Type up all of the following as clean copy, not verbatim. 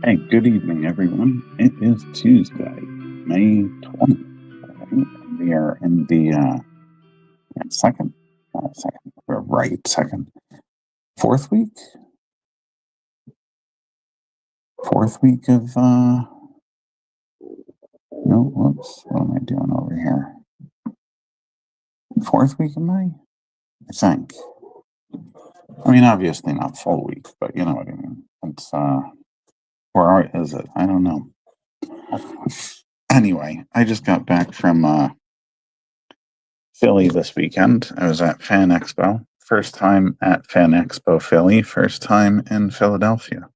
Hey, good evening, everyone. It is Tuesday, May 20th. Right? We are in the second, fourth week? Fourth week of, no, whoops, what am I doing over here? Fourth week of May, I think. I mean, obviously not full week, but you know what I mean. It's, or is it? I don't know. Anyway, I just got back from, Philly this weekend. I was at Fan Expo. First time at Fan Expo Philly, first time in Philadelphia.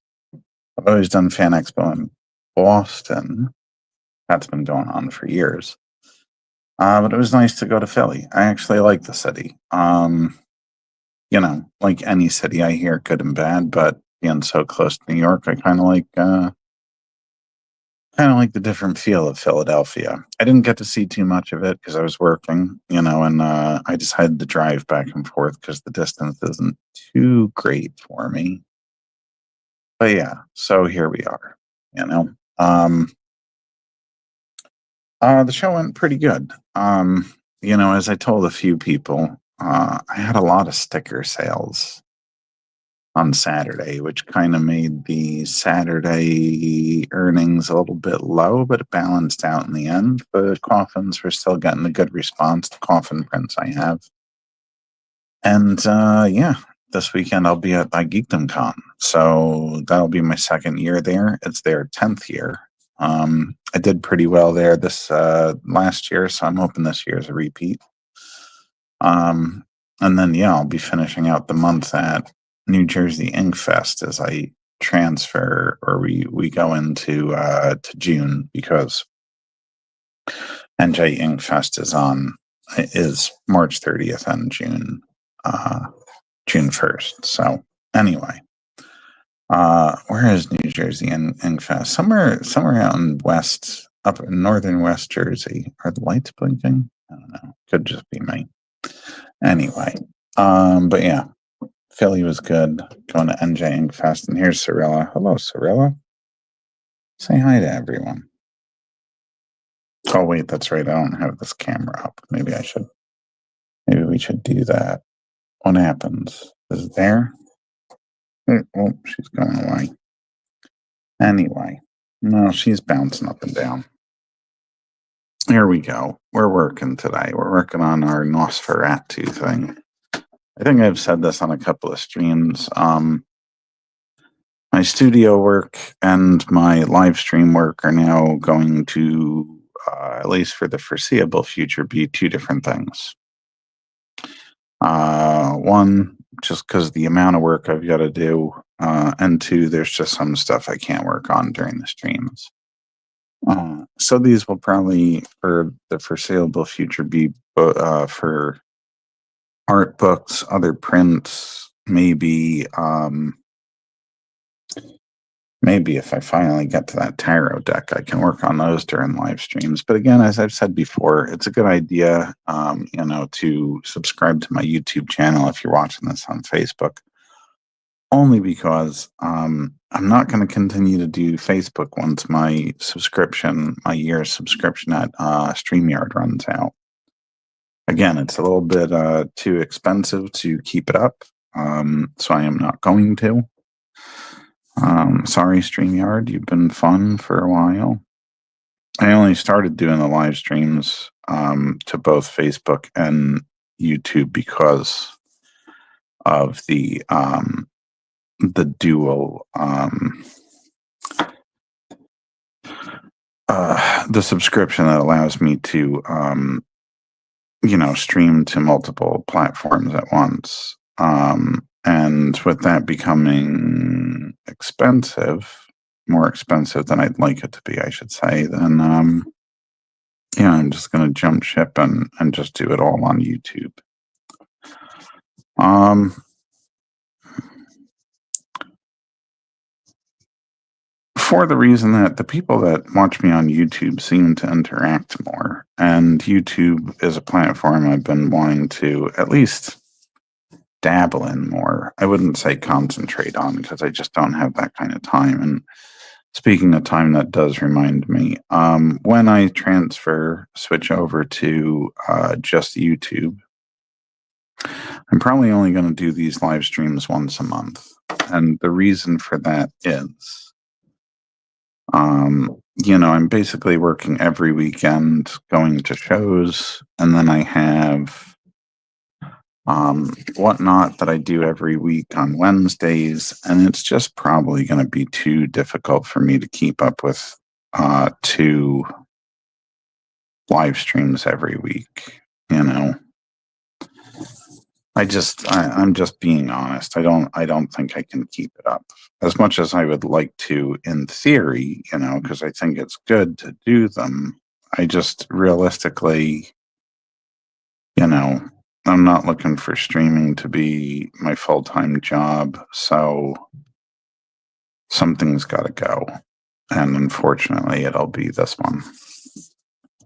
I've always done Fan Expo in Boston. That's been going on for years. But it was nice to go to Philly. I actually like the city. You know, like any city, I hear good and bad, but being so close to New York, I kind of like the different feel of Philadelphia. I didn't get to see too much of it because I was working, you know, and I decided to drive back and forth because the distance isn't too great for me. But yeah, so here we are, you know. The show went pretty good. You know, as I told a few people, I had a lot of sticker sales on Saturday, which kind of made the Saturday earnings a little bit low, but it balanced out in the end. The coffins were still getting a good response, the coffin prints I have. And yeah, this weekend I'll be at Geekdom Con. So that'll be my second year there. It's their 10th year. I did pretty well there this last year, so I'm hoping this year is a repeat. And then yeah, I'll be finishing out the month at New Jersey Ink Fest as I transfer, or we go into to June, because NJ Ink Fest is March 30th and June 1st. So anyway, where is New Jersey Ink Fest? Somewhere out in up in northern West Jersey. Are the lights blinking? I don't know. Could just be me. Anyway, but yeah, Philly was good. Going to NJ Ink Fest, and here's Cirilla. Hello, Cirilla. Say hi to everyone. Oh wait, that's right. I don't have this camera up. Maybe we should do that. What happens? Is it there? Oh, she's going away. Anyway, no, she's bouncing up and down. Here we go. We're working today. We're working on our Nosferatu thing. I think I've said this on a couple of streams. My studio work and my live stream work are now going to, at least for the foreseeable future, be two different things. One, just because the amount of work I've got to do, and two, there's just some stuff I can't work on during the streams. So these will probably, for the foreseeable future, be for art books, other prints, maybe if I finally get to that tarot deck, I can work on those during live streams. But again, as I've said before, it's a good idea, you know, to subscribe to my YouTube channel if you're watching this on Facebook. Only because I'm not going to continue to do Facebook once my year's subscription at StreamYard runs out. Again, it's a little bit too expensive to keep it up, so I am not going to. Sorry, StreamYard, you've been fun for a while. I only started doing the live streams to both Facebook and YouTube because of the dual the subscription that allows me to stream to multiple platforms at once. And with that becoming more expensive than I'd like it to be, I should say, then I'm just going to jump ship and just do it all on YouTube. For the reason that the people that watch me on YouTube seem to interact more, and YouTube is a platform I've been wanting to at least dabble in more. I wouldn't say concentrate on because I just don't have that kind of time. And speaking of time, that does remind me, when I switch over to just YouTube, I'm probably only going to do these live streams once a month. And the reason for that is, I'm basically working every weekend, going to shows, and then I have whatnot that I do every week on Wednesdays, and it's just probably going to be too difficult for me to keep up with 2 live streams every week. I'm just being honest. I don't think I can keep it up as much as I would like to in theory, because I think it's good to do them. I just realistically, I'm not looking for streaming to be my full-time job, so something's got to go. And unfortunately, it'll be this one.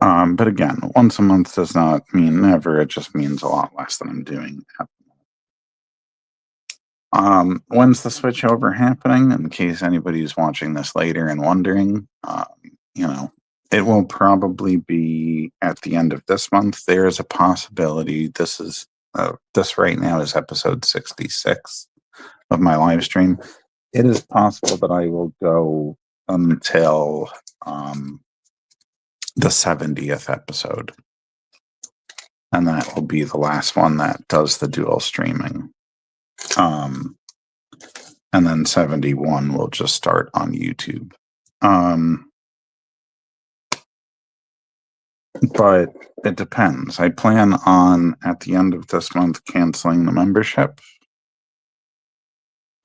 But again, once a month does not mean never. It just means a lot less than I'm doing. When's the switch over happening? In case anybody's watching this later and wondering, it will probably be at the end of this month. There is a possibility. This right now is episode 66 of my live stream. It is possible that I will go until the 70th episode. And that will be the last one that does the dual streaming. And then 71 will just start on YouTube. But it depends. I plan on, at the end of this month, canceling the membership.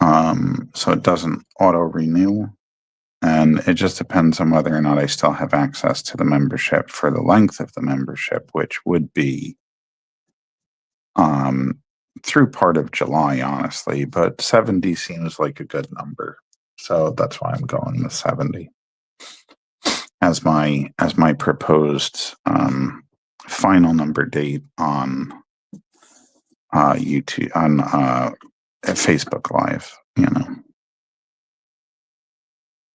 So it doesn't auto-renew. And it just depends on whether or not I still have access to the membership for the length of the membership, which would be through part of July, honestly. But 70 seems like a good number. So that's why I'm going with 70 as my proposed final number date on YouTube, on Facebook Live,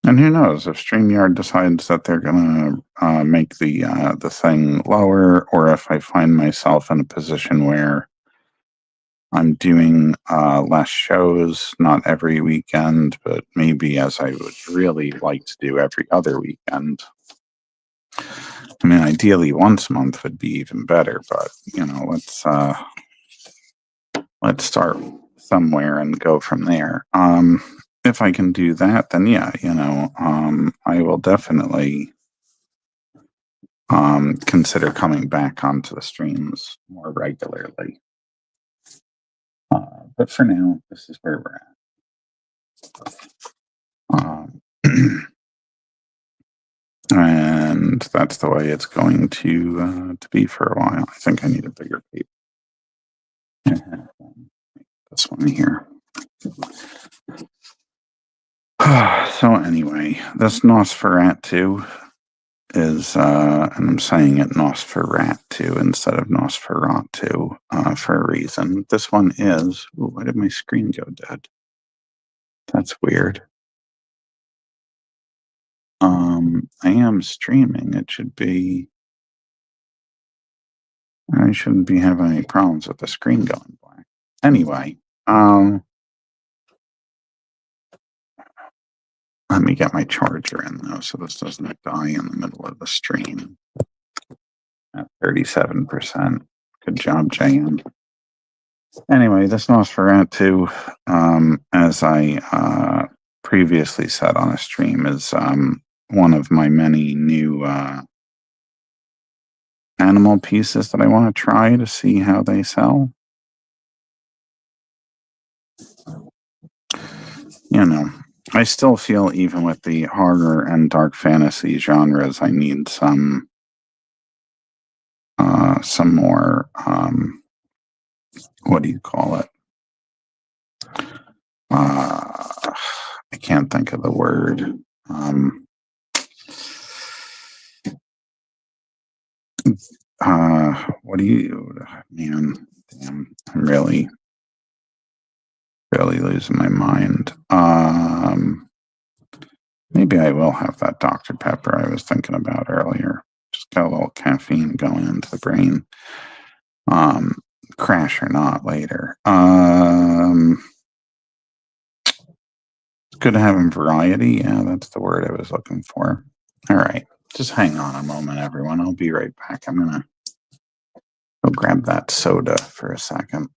And who knows if StreamYard decides that they're gonna make the thing lower, or if I find myself in a position where I'm doing less shows, not every weekend, but maybe as I would really like to do every other weekend. I mean, ideally once a month would be even better, but let's start somewhere and go from there. If I can do that, then yeah, I will definitely consider coming back onto the streams more regularly. But for now, this is where we're at. And that's the way it's going to be for a while. I think I need a bigger paper. This one here. So anyway, this Nosferatu is, and I'm saying it Nosferatu instead of Nosferatu for a reason. This one is, ooh, why did my screen go dead? That's weird. I am streaming. It should be I shouldn't be having any problems with the screen going black. Anyway, let me get my charger in though, so this doesn't die in the middle of the stream. At 37%. Good job, JM. Anyway, this Nosferatu, as I previously said on a stream, is one of my many new animal pieces that I want to try to see how they sell. You know, I still feel even with the horror and dark fantasy genres, I need some more, what do you call it? I can't think of the word. What do you, man, damn, I'm really losing my mind. Maybe I will have that Dr. Pepper I was thinking about earlier. Just got a little caffeine going into the brain. Crash or not later. It's good to have variety. Yeah, that's the word I was looking for. All right. Just hang on a moment, everyone. I'll be right back. I'm gonna go grab that soda for a second.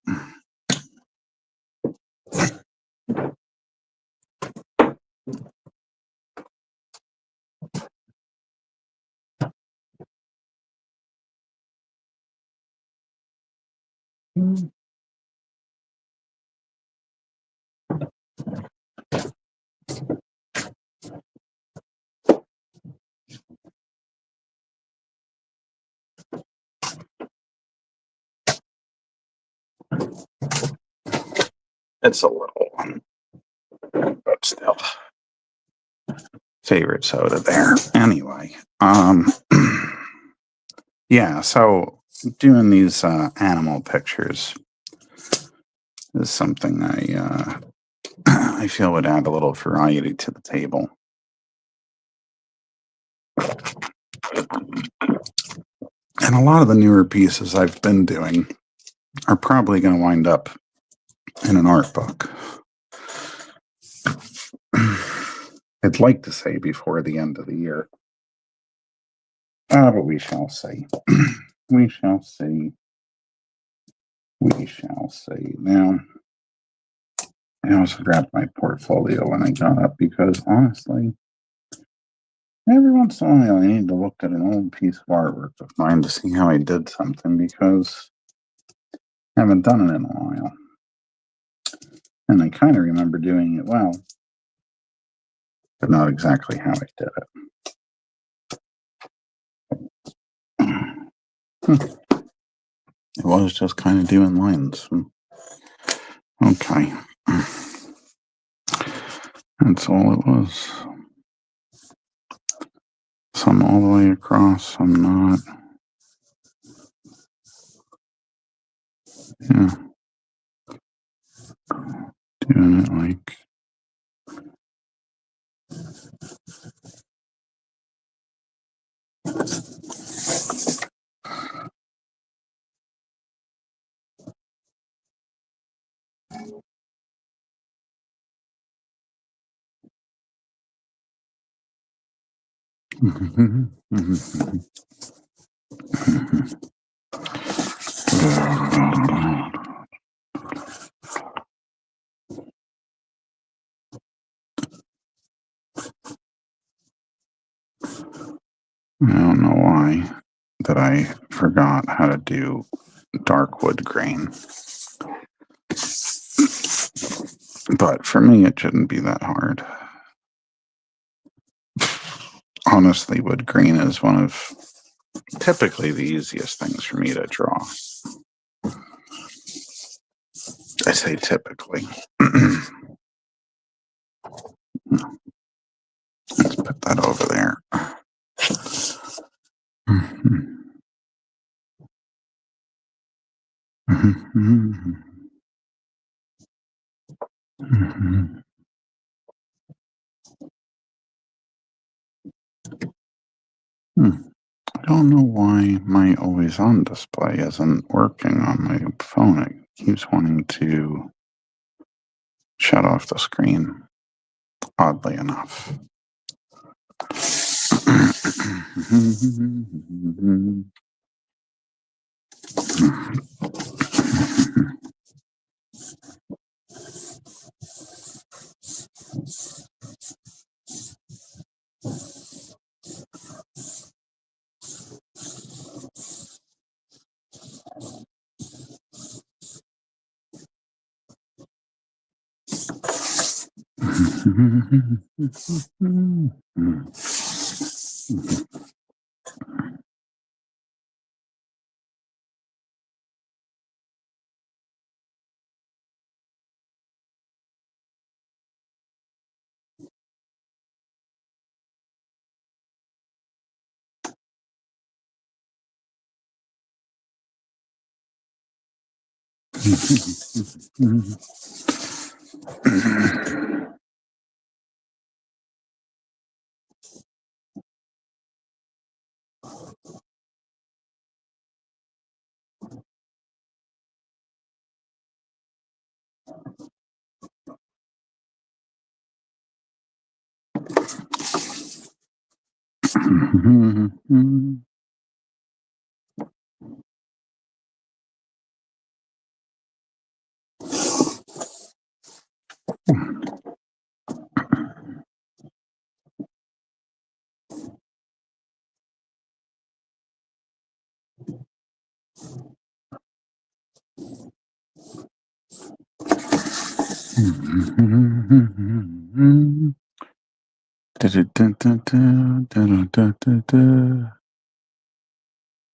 It's a little one, but still. Favorite soda there. Anyway, yeah, so doing these animal pictures is something I I feel would add a little variety to the table. And a lot of the newer pieces I've been doing are probably going to wind up in an art book. I'd like to say before the end of the year. But we shall see. We shall see. We shall see. Now, I also grabbed my portfolio when I got up because honestly, every once in a while I need to look at an old piece of artwork of mine to see how I did something because I haven't done it in a while. And I kind of remember doing it well, but not exactly how I did it. It was just kind of doing lines. Okay. That's all it was. Some all the way across, some not. Yeah. Doing it like. I don't know why that I forgot how to do dark wood grain. But for me, it shouldn't be that hard. Honestly, wood grain is one of typically the easiest things for me to draw. I say typically. Let's put that over there. I don't know why my always on display isn't working on my phone. It keeps wanting to shut off the screen, oddly enough.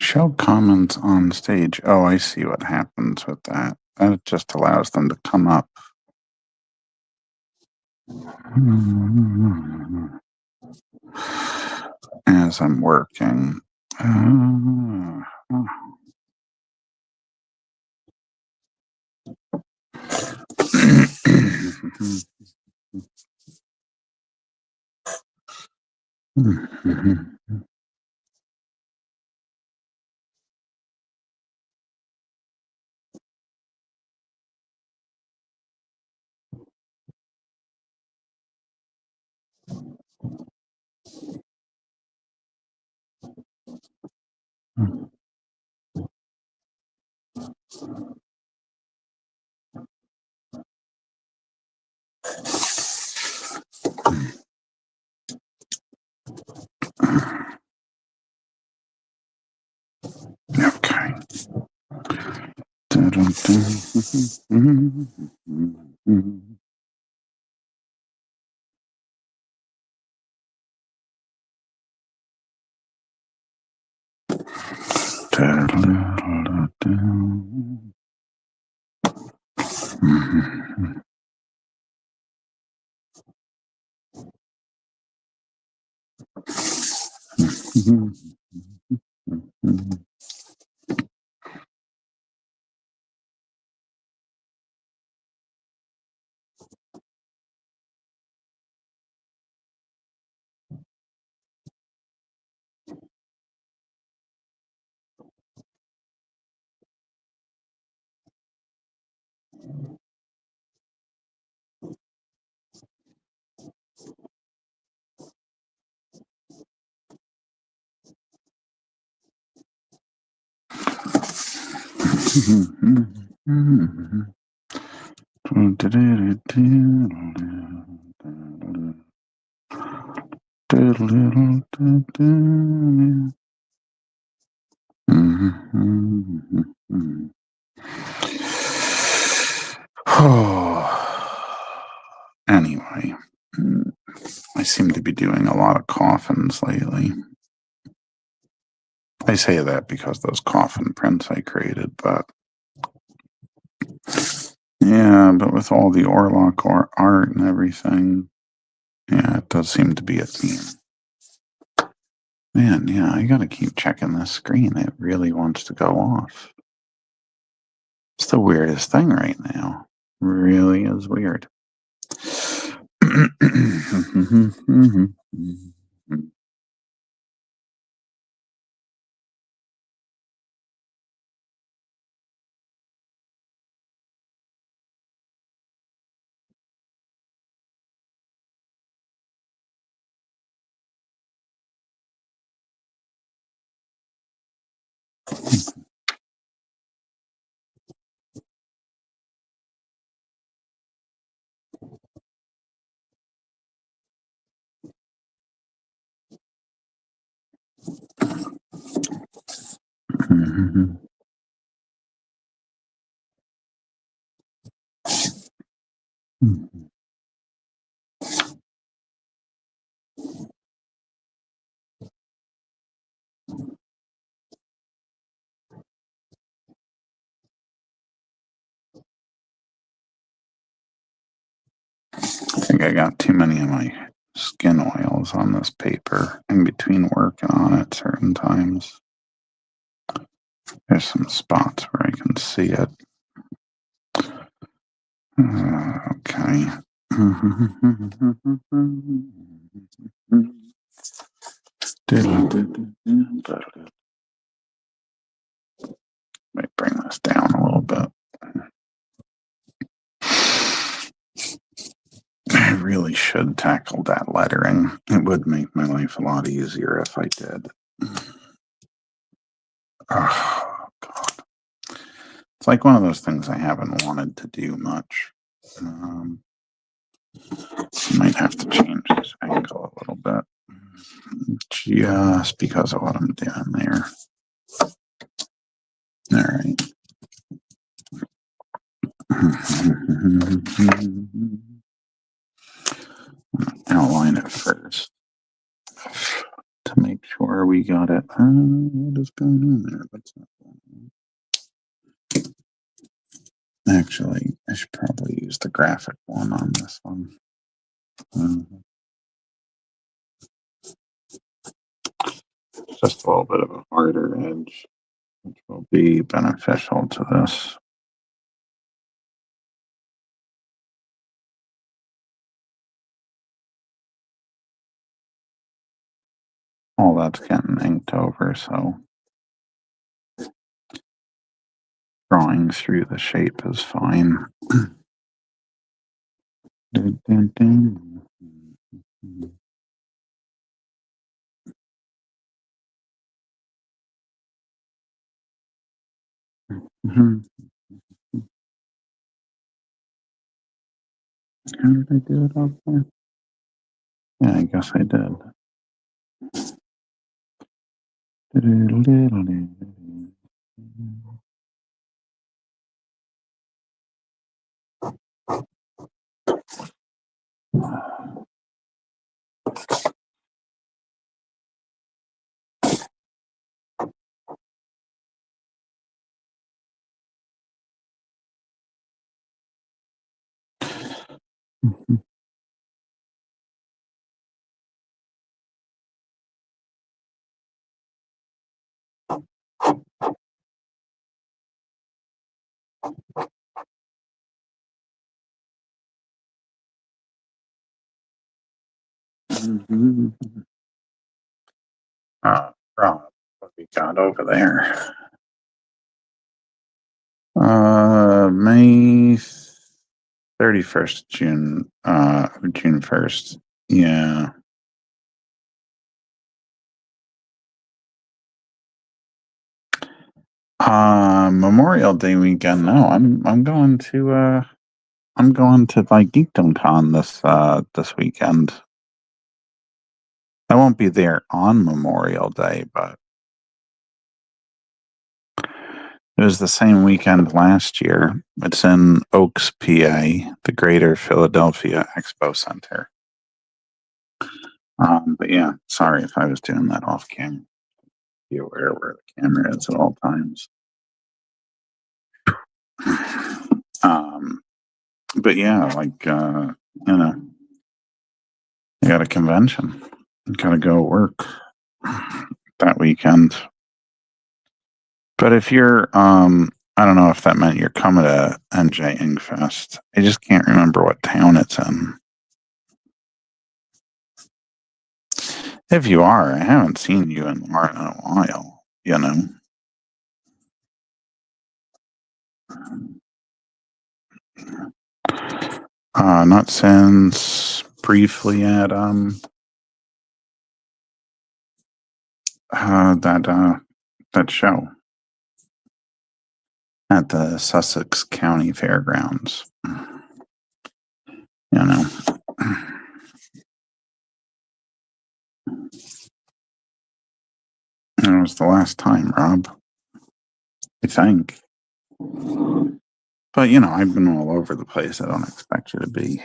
Show comments on stage. Oh, I see what happens with that. That just allows them to come up. As I'm working. Okay. Anyway, I seem to be doing a lot of coffins lately. I say that because those coffin prints I created, but yeah, but with all the Orlock art and everything, yeah, it does seem to be a theme. Man, yeah, I gotta keep checking this screen. It really wants to go off. It's the weirdest thing right now. Really is weird. Mhm. Mhm. I think I got too many of my skin oils on this paper in between working on it certain times. There's some spots where I can see it. Okay. Might bring this down a little bit. I really should tackle that lettering. It would make my life a lot easier if I did. Oh, God. It's like one of those things I haven't wanted to do much. Might have to change this angle a little bit just because of what I'm doing there. All right. Outline it first to make sure we got it. What is going on there? What's not going on? Actually, I should probably use the graphic one on this one. Just a little bit of a harder edge, which will be beneficial to this. All that's getting inked over, so drawing through the shape is fine. Dun, dun, dun. Mhm. How did I do it up there? Yeah, I guess I did. Rob, what we got over there? May 31st, June 1st. Yeah. Memorial Day weekend. No, I'm going to like GeekdomCon this weekend. I won't be there on Memorial Day, but it was the same weekend last year. It's in Oaks, PA, the Greater Philadelphia Expo Center. But yeah, sorry if I was doing that off camera. Be aware where the camera is at all times. But yeah, like I got a convention. Gotta go work that weekend. But if you're I don't know if that meant you're coming to NJ Inkfest. I just can't remember what town it's in. If you are, I haven't seen you in a while, you know. Not since briefly at that show. at the Sussex County Fairgrounds. You know, it was the last time, Rob. I think. But I've been all over the place. I don't expect you to be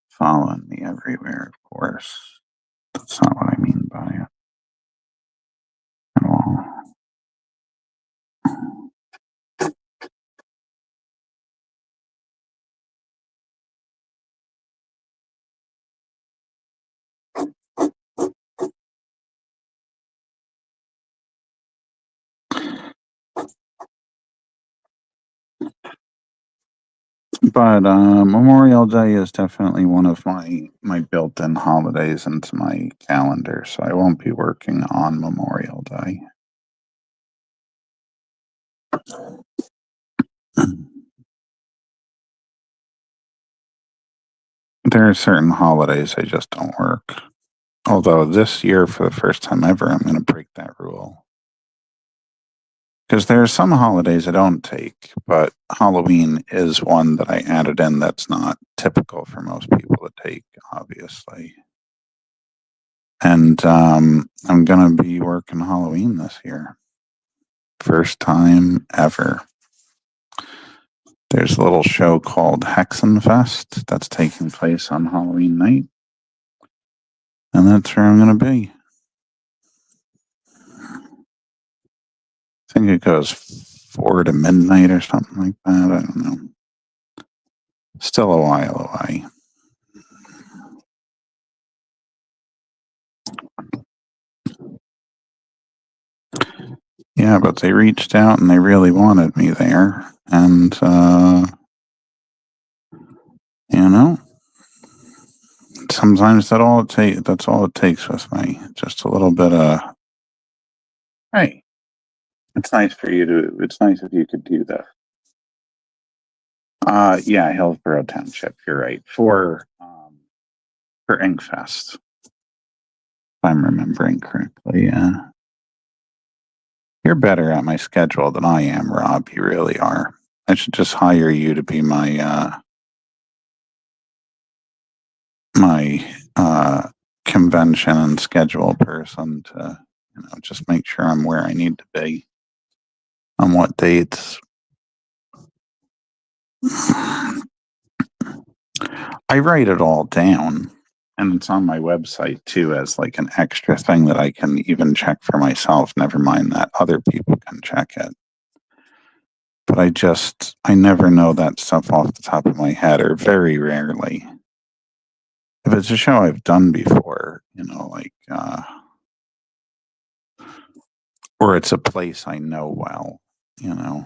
following me everywhere, of course. That's not what I mean by it at all. But Memorial Day is definitely one of my built-in holidays into my calendar, so I won't be working on Memorial Day. There are certain holidays I just don't work. Although this year, for the first time ever, I'm going to break that rule. Because there are some holidays I don't take, but Halloween is one that I added in that's not typical for most people to take, obviously. And I'm going to be working Halloween this year. First time ever. There's a little show called Hexenfest that's taking place on Halloween night. And that's where I'm going to be. I think it goes 4 to midnight or something like that. I don't know. Still a while away. Yeah, but they reached out and they really wanted me there. And, sometimes that's all it takes with me. Just a little bit of, hey, it's nice if you could do that. Yeah, Hillsborough Township, you're right. For Inkfest, if I'm remembering correctly, yeah. You're better at my schedule than I am, Rob. You really are. I should just hire you to be my convention and schedule person to, just make sure I'm where I need to be on what dates. I write it all down and it's on my website too as like an extra thing that I can even check for myself. Never mind that other people can check it. But I never know that stuff off the top of my head, or very rarely. If it's a show I've done before, or it's a place I know well, you know.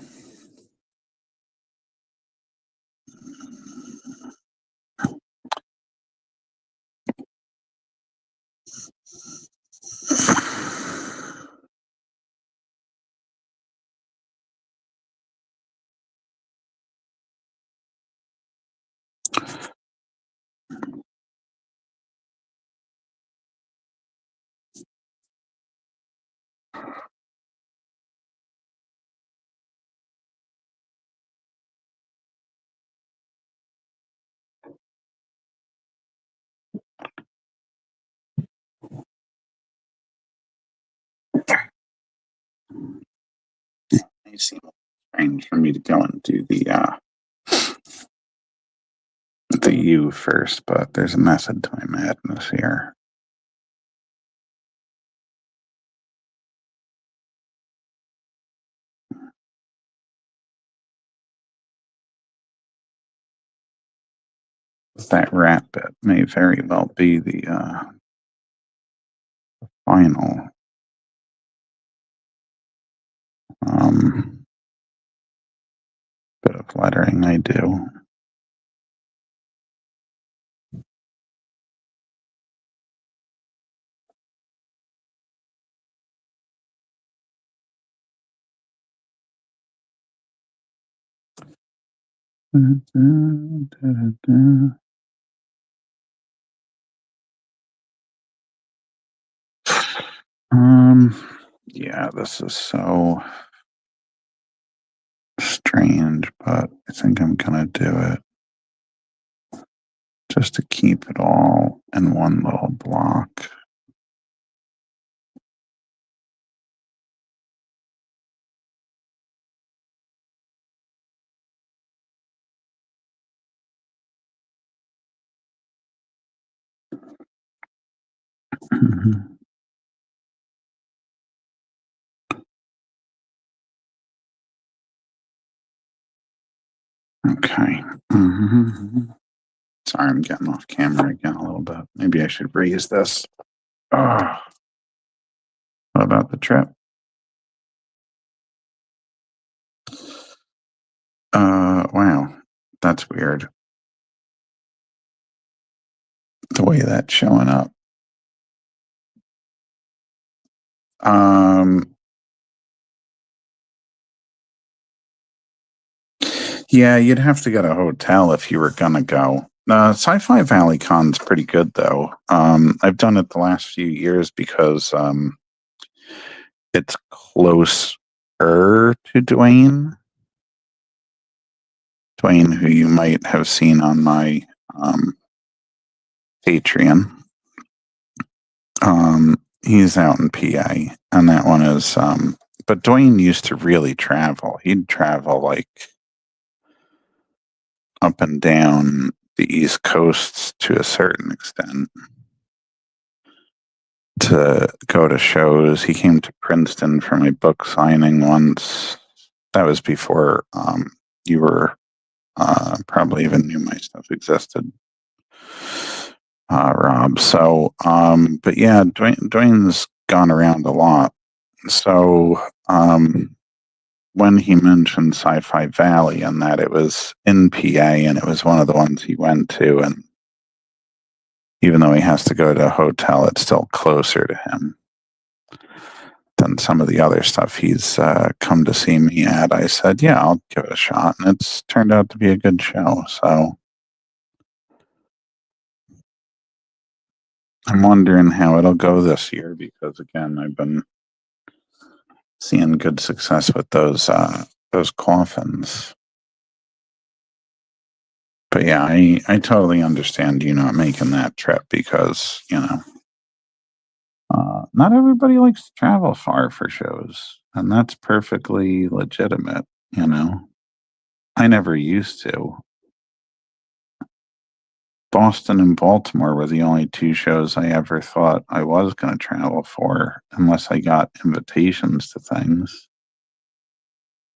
It seems strange for me to go and do the U first, but there's a method to my madness here. That rat bit may very well be the final bit of lettering I do. Yeah, this is so strange, but I think I'm gonna do it just to keep it all in one little block. Mhm. Okay. Sorry, I'm getting off camera again a little bit. Maybe I should raise this. Ah, what about the trip? Wow, that's weird. The way that's showing up. Um, yeah, you'd have to get a hotel if you were gonna go. Sci-Fi Valley Con's pretty good though. I've done it the last few years because it's closer to Dwayne, who you might have seen on my Patreon. He's out in PA, and that one is. But Dwayne used to really travel. He'd travel like up and down the East Coast to a certain extent to go to shows. He came to Princeton for my book signing once. That was before you were probably even knew my stuff existed, Rob. So, but yeah, Dwayne's gone around a lot. So, when he mentioned Sci-Fi Valley and that it was in PA and it was one of the ones he went to, and even though he has to go to a hotel, it's still closer to him than some of the other stuff he's come to see me at. I said, yeah, I'll give it a shot. And it's turned out to be a good show. So I'm wondering how it'll go this year because, again, I've been seeing good success with those coffins. But yeah, I totally understand you not making that trip because, not everybody likes to travel far for shows, and that's perfectly legitimate, you know. I never used to. Boston and Baltimore were the only two shows I ever thought I was going to travel for, unless I got invitations to things.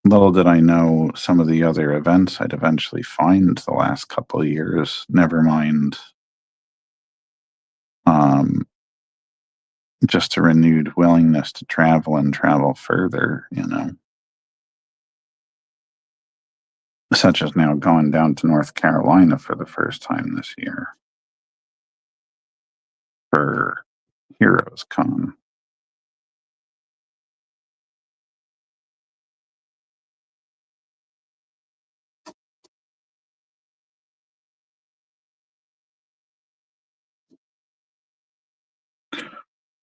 Little did I know some of the other events I'd eventually find the last couple of years, never mind um, just a renewed willingness to travel and travel further, such as now going down to North Carolina for the first time this year for Heroes Con.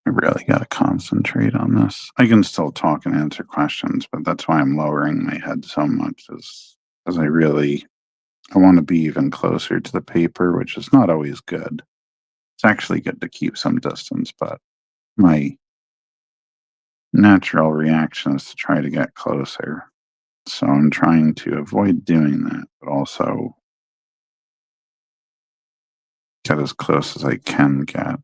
I really got to concentrate on this. I can still talk and answer questions, but that's why I'm lowering my head so much, is because I want to be even closer to the paper, which is not always good. It's actually good to keep some distance, but my natural reaction is to try to get closer. So I'm trying to avoid doing that, but also get as close as I can get.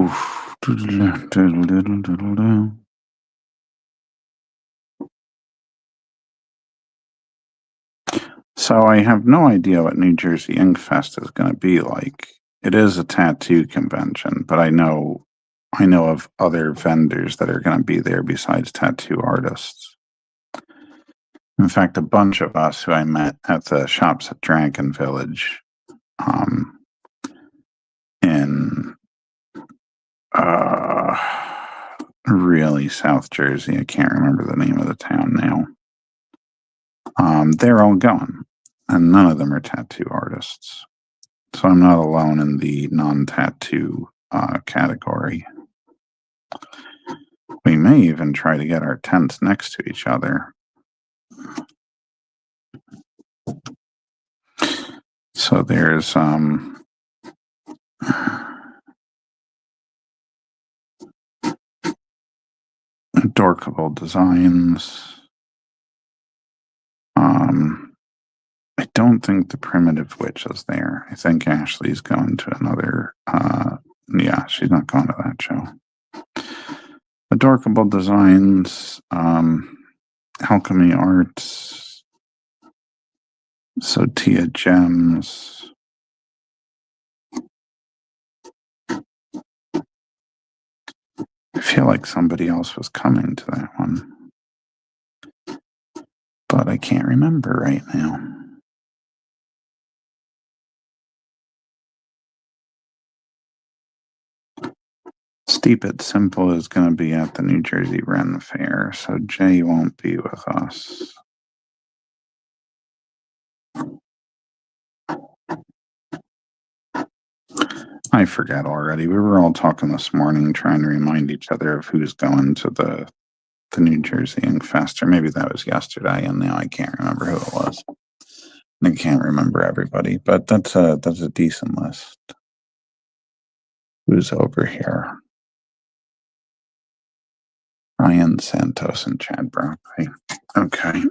Oof. So I have no idea what New Jersey Ink Fest is going to be like. It is a tattoo convention, but I know of other vendors that are going to be there besides tattoo artists. In fact, a bunch of us who I met at the shops at Dragon Village, in really South Jersey. I can't remember the name of the town now. They're all going, and none of them are tattoo artists. So I'm not alone in the non-tattoo category. We may even try to get our tents next to each other. So there's Dorkable Designs. I don't think the Primitive Witch is there. I think Ashley's going to another. Yeah, she's not going to that show. Adorkable Designs, Alchemy Arts, Sotia Gems. I feel like somebody else was coming to that one, but I can't remember right now. Steep It Simple is going to be at the New Jersey Ren Fair, so Jay won't be with us. I forget already. We were all talking this morning, trying to remind each other of who's going to the New Jersey Ink Fest, or maybe that was yesterday, and now I can't remember who it was. I can't remember everybody, but that's a decent list. Who's over here? Ryan Santos and Chad Broccoli. Okay.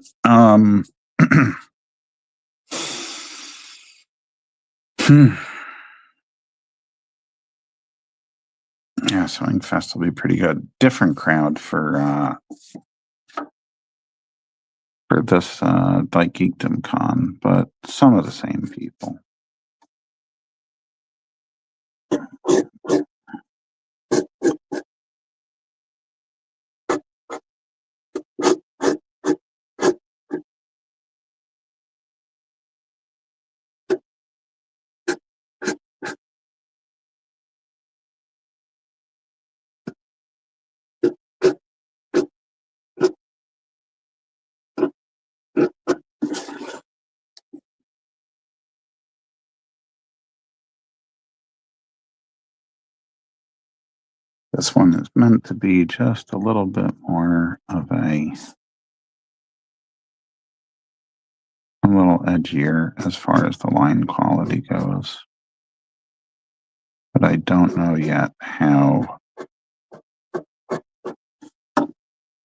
Yeah, so Inkfest will be pretty good. Different crowd for this like Geekdom Con, but some of the same people. This one is meant to be just a little bit more of a little edgier as far as the line quality goes. But I don't know yet how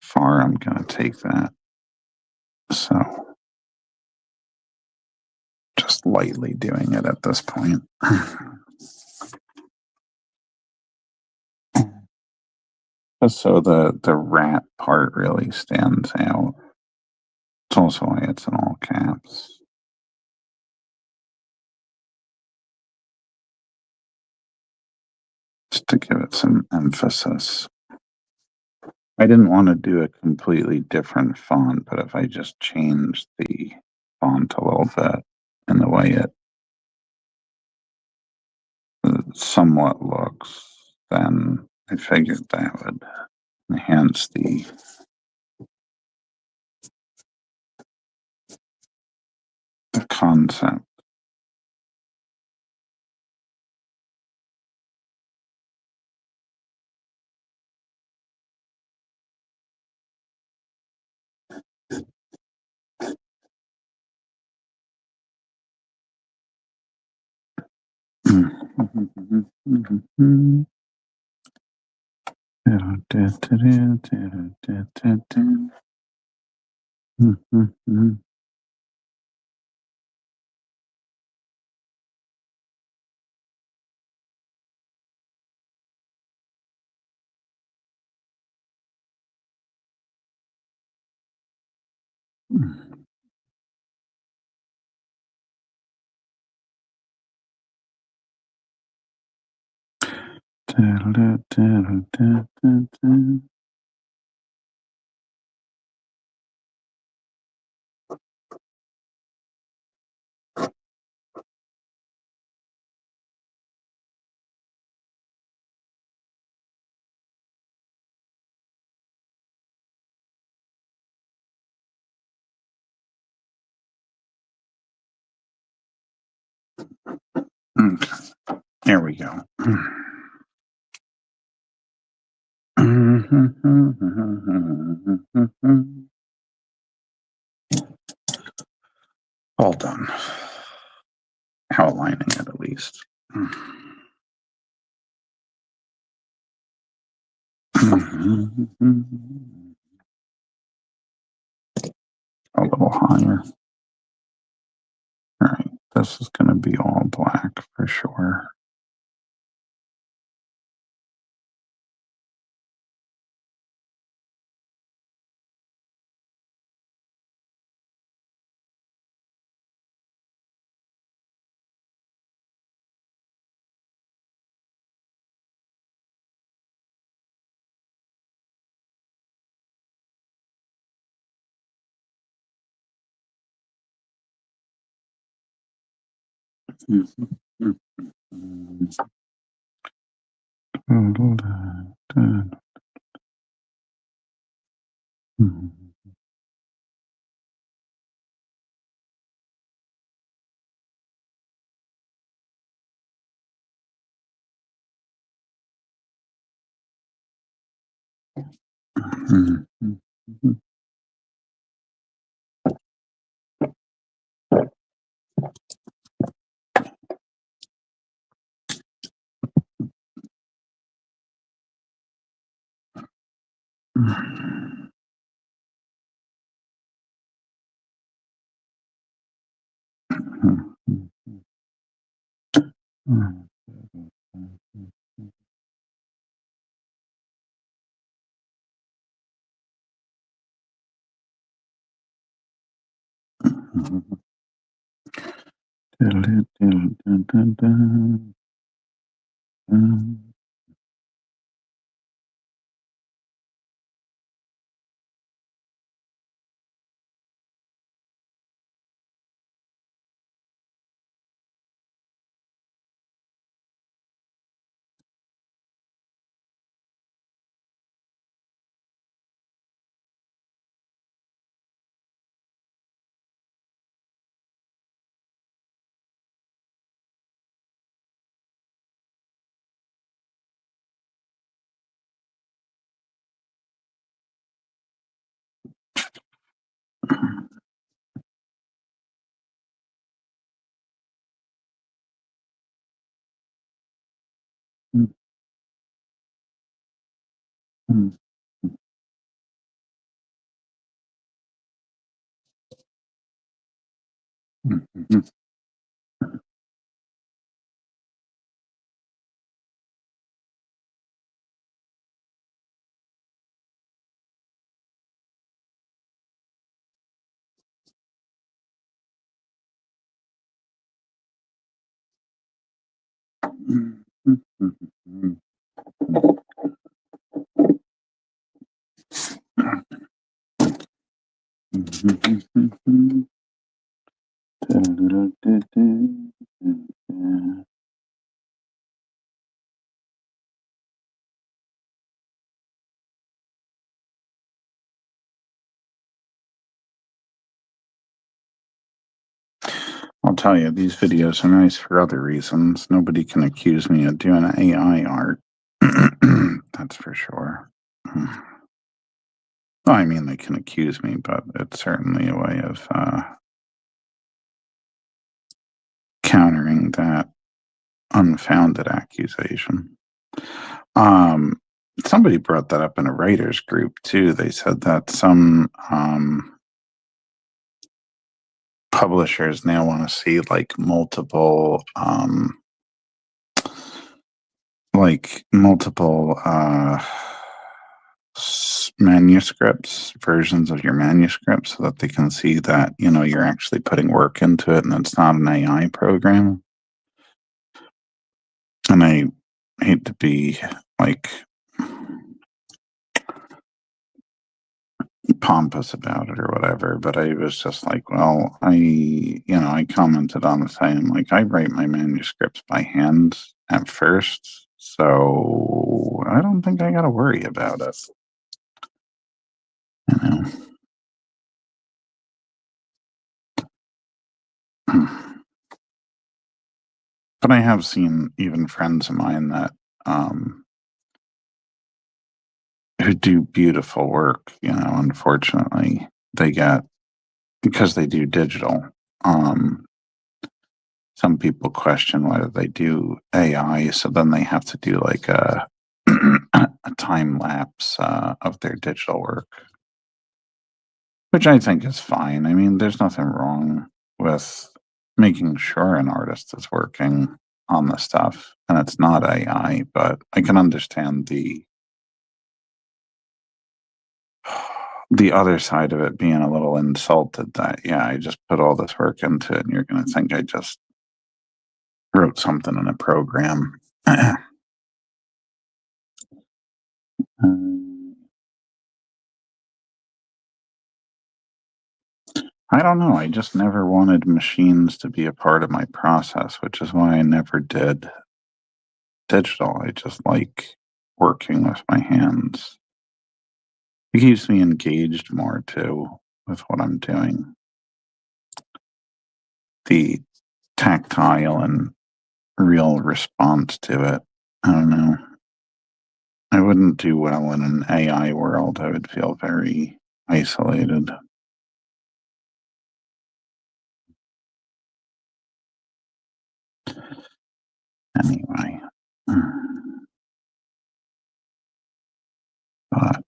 far I'm going to take that. So just lightly doing it at this point. Just so the rat part really stands out. It's also why it's in all caps. Just to give it some emphasis. I didn't want to do a completely different font, but if I just change the font a little bit in the way it somewhat looks, then I figured that would enhance the concept. Okay, there we go. All done. Outlining it at least. A little higher. All right, this is going to be all black for sure. I'll tell you, these videos are nice for other reasons. Nobody can accuse me of doing AI art. That's for sure. Well, I mean, they can accuse me, but it's certainly a way of countering that unfounded accusation. Um, Somebody brought that up in a writers group too. They said that some publishers now want to see like multiple manuscripts, versions of your manuscripts, so that they can see that, you're actually putting work into it and it's not an AI program. And I hate to be like pompous about it or whatever, but I was just like, well, I commented on the same, like, I write my manuscripts by hand at first, so I don't think I got to worry about it. You know? But I have seen even friends of mine that, who do beautiful work, unfortunately, they get, because they do digital, um, some people question whether they do AI, so then they have to do like a a time lapse of their digital work, which I think is fine. I mean, there's nothing wrong with making sure an artist is working on the stuff and it's not AI, but I can understand the other side of it being a little insulted that, yeah, I just put all this work into it and you're going to think I just wrote something in a program. Um, I don't know. I just never wanted machines to be a part of my process, which is why I never did digital. I just like working with my hands. It keeps me engaged more too with what I'm doing. The tactile and real response to it. I don't know. I wouldn't do well in an AI world. I would feel very isolated. Anyway. But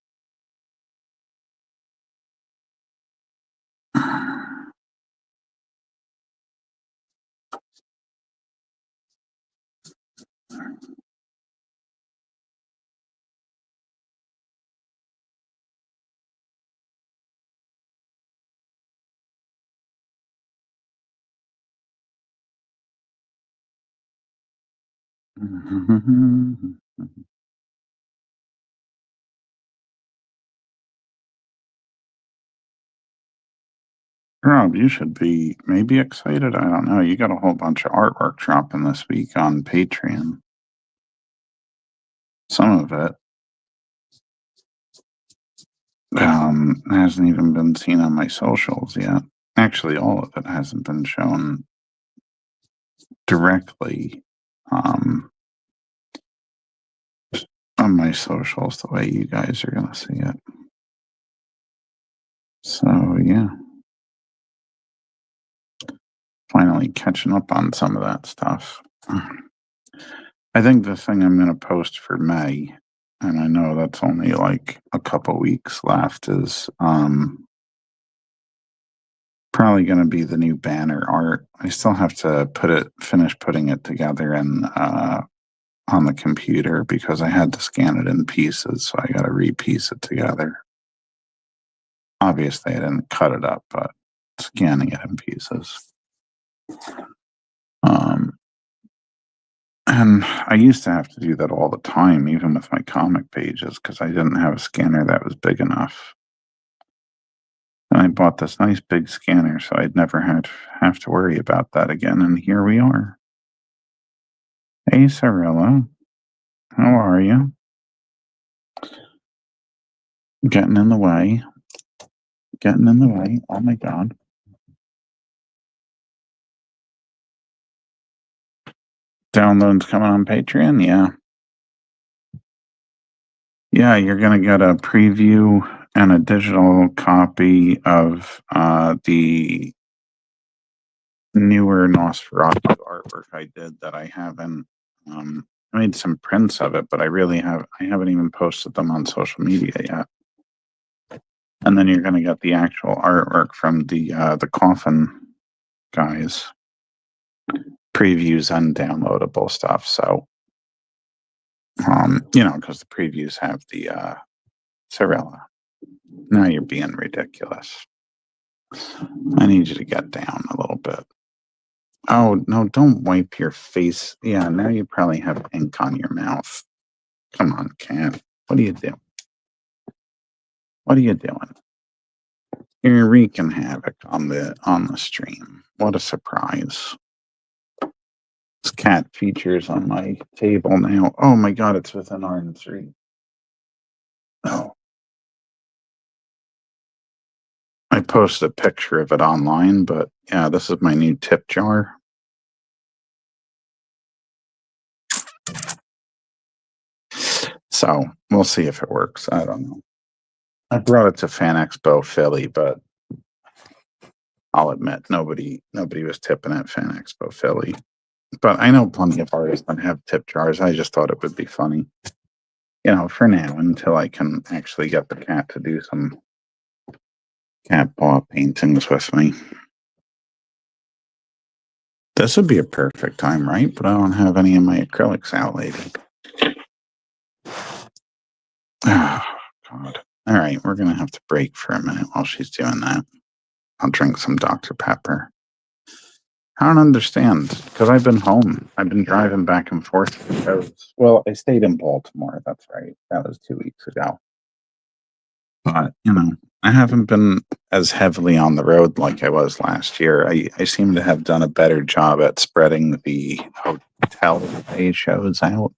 Rob, you should be maybe excited. I don't know. You got a whole bunch of artwork dropping this week on Patreon. Some of it hasn't even been seen on my socials yet. Actually, all of it hasn't been shown directly um, on my socials the way you guys are going to see it. So, yeah. Finally catching up on some of that stuff. I think the thing I'm going to post for May, and I know that's only like a couple weeks left, is probably going to be the new banner art. I still have to finish putting it together and on the computer because I had to scan it in pieces, so I got to repiece it together. Obviously, I didn't cut it up, but scanning it in pieces. And I used to have to do that all the time, even with my comic pages, because I didn't have a scanner that was big enough. And I bought this nice big scanner, so I'd never have to worry about that again. And here we are. Hey, Cirillo. How are you? Getting in the way. Getting in the way. Oh my God. Downloads coming on Patreon? Yeah. Yeah, you're going to get a preview and a digital copy of the newer Nosferatu artwork I did that I haven't. I made some prints of it, but I haven't even posted them on social media yet. And then you're going to get the actual artwork from the Coffin guys, previews and downloadable stuff. So, because the previews have the Cirilla. Now you're being ridiculous. I need you to get down a little bit. Oh, no, don't wipe your face. Yeah, now you probably have ink on your mouth. Come on, cat. What are you doing? What are you doing? You're wreaking havoc on the stream. What a surprise. This cat features on my table now. Oh my god, it's within arm's reach. Oh. I posted a picture of it online, but yeah, this is my new tip jar. So we'll see if it works. I don't know. I brought it to Fan Expo Philly, but I'll admit nobody was tipping at Fan Expo Philly. But I know plenty of artists that have tip jars. I just thought it would be funny, for now until I can actually get the cat to do some cat paw paintings with me. This would be a perfect time, right? But I don't have any of my acrylics out, lady. Oh, God. All right, we're going to have to break for a minute while she's doing that. I'll drink some Dr. Pepper. I don't understand, because I've been home. I've been driving back and forth. Well, I stayed in Baltimore. That's right. That was 2 weeks ago. But, I haven't been as heavily on the road like I was last year. I seem to have done a better job at spreading the hotel day shows out.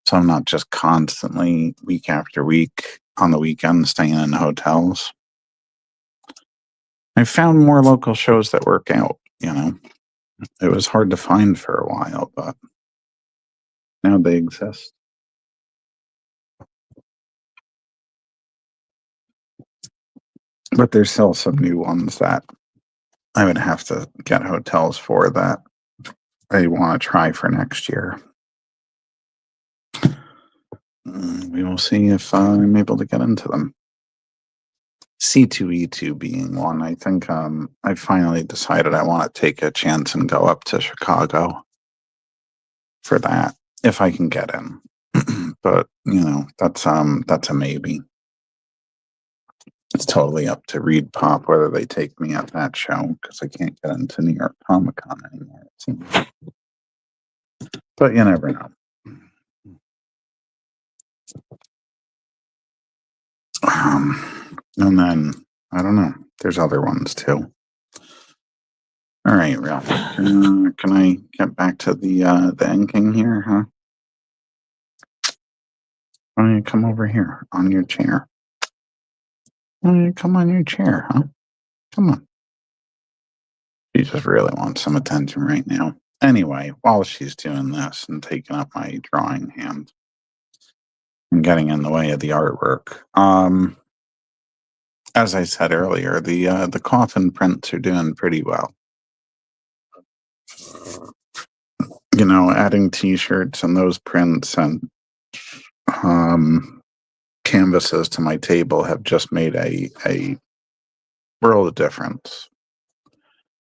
So I'm not just constantly week after week on the weekend staying in hotels. I found more local shows that work out, It was hard to find for a while, but now they exist. But there's still some new ones that I would have to get hotels for that I want to try for next year. We will see if I'm able to get into them. C2E2 being one. I think I finally decided I want to take a chance and go up to Chicago for that if I can get in. But that's a maybe. It's totally up to Reed Pop whether they take me at that show because I can't get into New York Comic Con anymore, it seems. But you never know. And then I don't know. There's other ones too. All right, Ralph. Can I get back to the inking here, huh? Why don't you come over here on your chair? Why don't you come on your chair, huh? Come on. She just really wants some attention right now. Anyway, while she's doing this and taking up my drawing hand and getting in the way of the artwork, as I said earlier, the coffin prints are doing pretty well. Adding T-shirts and those prints and canvases to my table have just made a world of difference.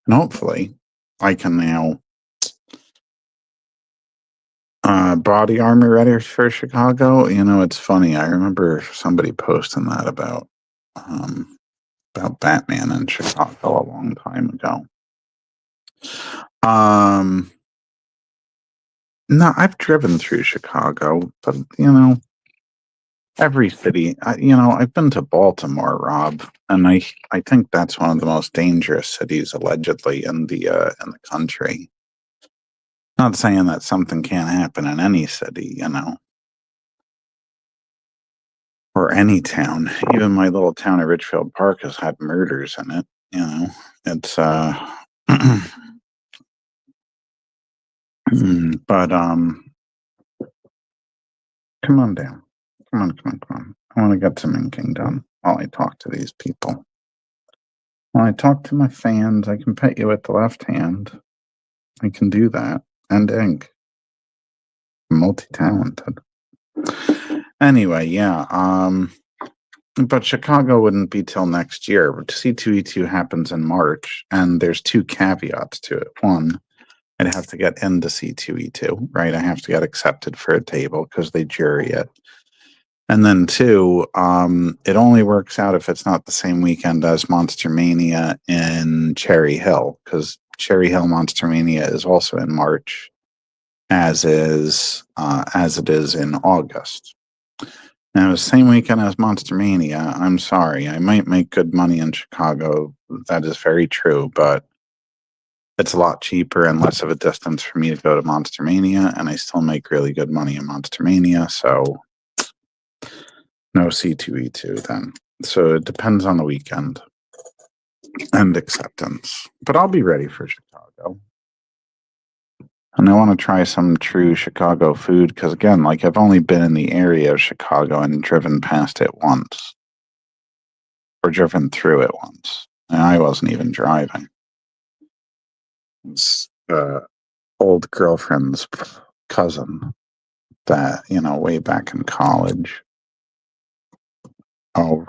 And hopefully I can now body armor ready for Chicago. It's funny. I remember somebody posting that about Batman in Chicago a long time ago. No, I've driven through Chicago, but every city. I've been to Baltimore, Rob, and I think that's one of the most dangerous cities allegedly in the country. Not saying that something can't happen in any city, or any town. Even my little town of Richfield Park has had murders in it. It's but come on down. Come on. I want to get some inking done while I talk to these people. When I talk to my fans, I can pet you with the left hand. I can do that. And ink. Multi-talented. Anyway, yeah. But Chicago wouldn't be till next year. C2E2 happens in March, and there's two caveats to it. One, I'd have to get into C2E2, right? I have to get accepted for a table because they jury it. And then two, it only works out if it's not the same weekend as Monster Mania in Cherry Hill, because Cherry Hill Monster Mania is also in March, as it is in August. Now, the same weekend as Monster Mania, I'm sorry, I might make good money in Chicago. That is very true, but it's a lot cheaper and less of a distance for me to go to Monster Mania, and I still make really good money in Monster Mania, so no C2E2 then. So it depends on the weekend and acceptance. But I'll be ready for Chicago. And I want to try some true Chicago food because, again, like I've only been in the area of Chicago and driven past it once or driven through it once. And I wasn't even driving. It's old girlfriend's cousin that, way back in college. Oh,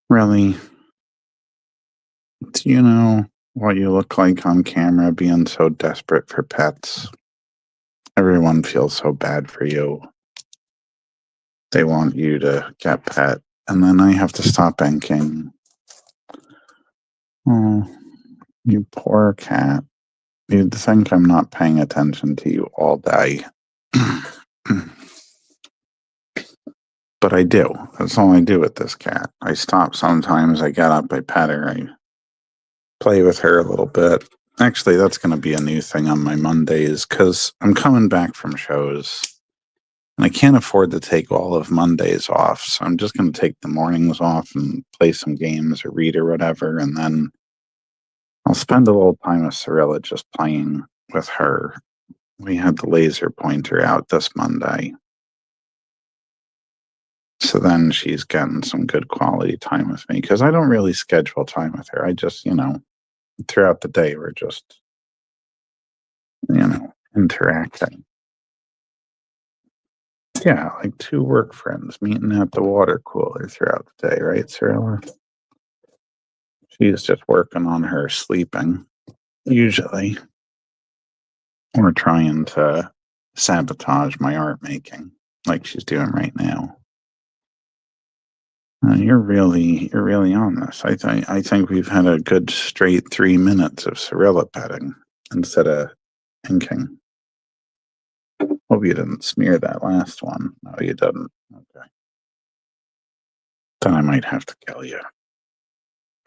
really? Do you know what you look like on camera being so desperate for pets? Everyone feels so bad for you. They want you to get pet. And then I have to stop banking. Oh, you poor cat. You'd think I'm not paying attention to you all day. But I do. That's all I do with this cat. I stop sometimes. I get up, I pet her, I play with her a little bit. Actually, that's going to be a new thing on my Mondays because I'm coming back from shows and I can't afford to take all of Mondays off. So I'm just going to take the mornings off and play some games or read or whatever. And then I'll spend a little time with Cyrilla just playing with her. We had the laser pointer out this Monday. So then she's getting some good quality time with me because I don't really schedule time with her. I just, throughout the day, we're just, interacting. Yeah, like two work friends meeting at the water cooler throughout the day, right, Cyrilla? She's just working on her sleeping, usually, or trying to sabotage my art making, like she's doing right now. You're really on this. I think we've had a good straight 3 minutes of Cyrilla petting instead of inking. Hope you didn't smear that last one. No, you didn't. Okay. Then I might have to kill you.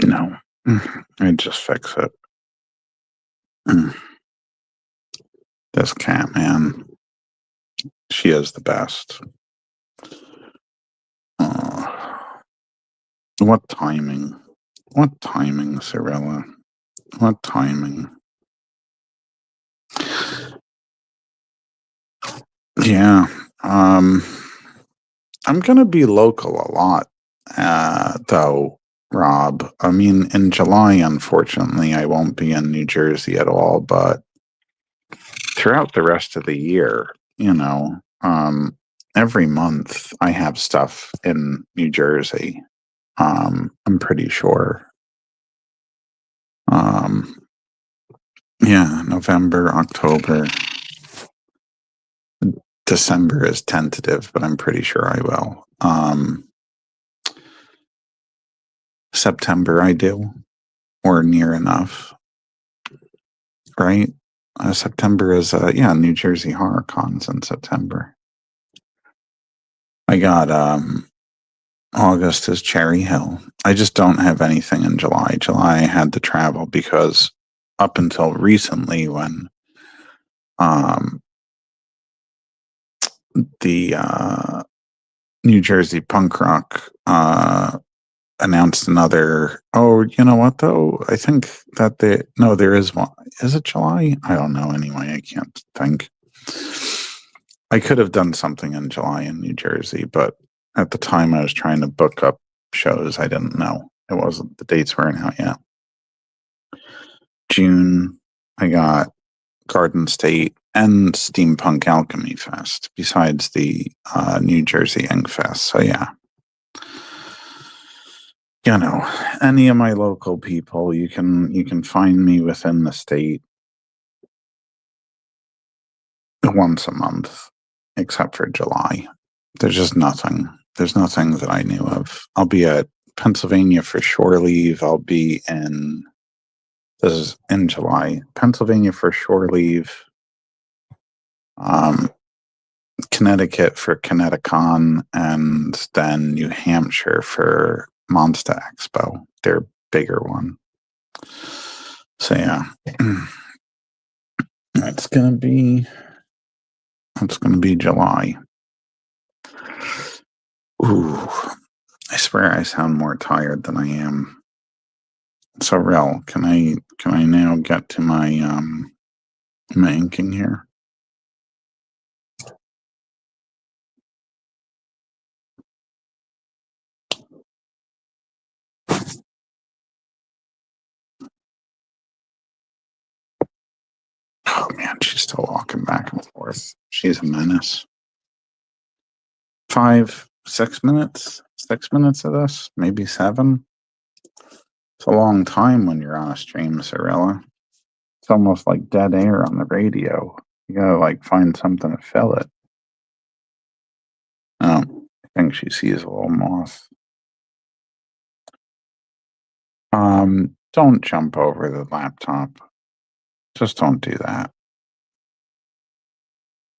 No, I'd just fix it. This cat, man. She is the best. Oh, what timing? What timing, Cyrilla? What timing? Yeah. I'm gonna be local a lot, though, Rob. I mean, in July, unfortunately, I won't be in New Jersey at all, but throughout the rest of the year, every month I have stuff in New Jersey. I'm pretty sure. Yeah, November, October. December is tentative, but I'm pretty sure I will. September I do, or near enough, right? September is New Jersey Horror Cons in September. I got August is Cherry Hill. I just don't have anything in July. July I had to travel because up until recently when the New Jersey punk rock announced another. Oh, you know what though? I think that there is one. Is it July? I don't know. Anyway, I can't think. I could have done something in July in New Jersey, but at the time I was trying to book up shows. I didn't know. The dates weren't out yet. June, I got Garden State and Steampunk Alchemy Fest, besides the New Jersey Ink Fest. So yeah. Any of my local people, you can find me within the state once a month. except for July. There's just nothing. There's nothing that I knew of. I'll be at Pennsylvania for shore leave. I'll be in, this is in July, Pennsylvania for shore leave. Connecticut for Connecticon, and then New Hampshire for Monster Expo, their bigger one. So yeah, it's gonna be July. Ooh, I swear I sound more tired than I am. So Rel, can I now get to my my inking here? Oh man, she's still walking back and forth. She's a menace. 5, 6 minutes? 6 minutes of this? Maybe 7? It's a long time when you're on a stream, Sorella. It's almost like dead air on the radio. You gotta like find something to fill it. Oh, I think she sees a little moth. Don't jump over the laptop. Just don't do that.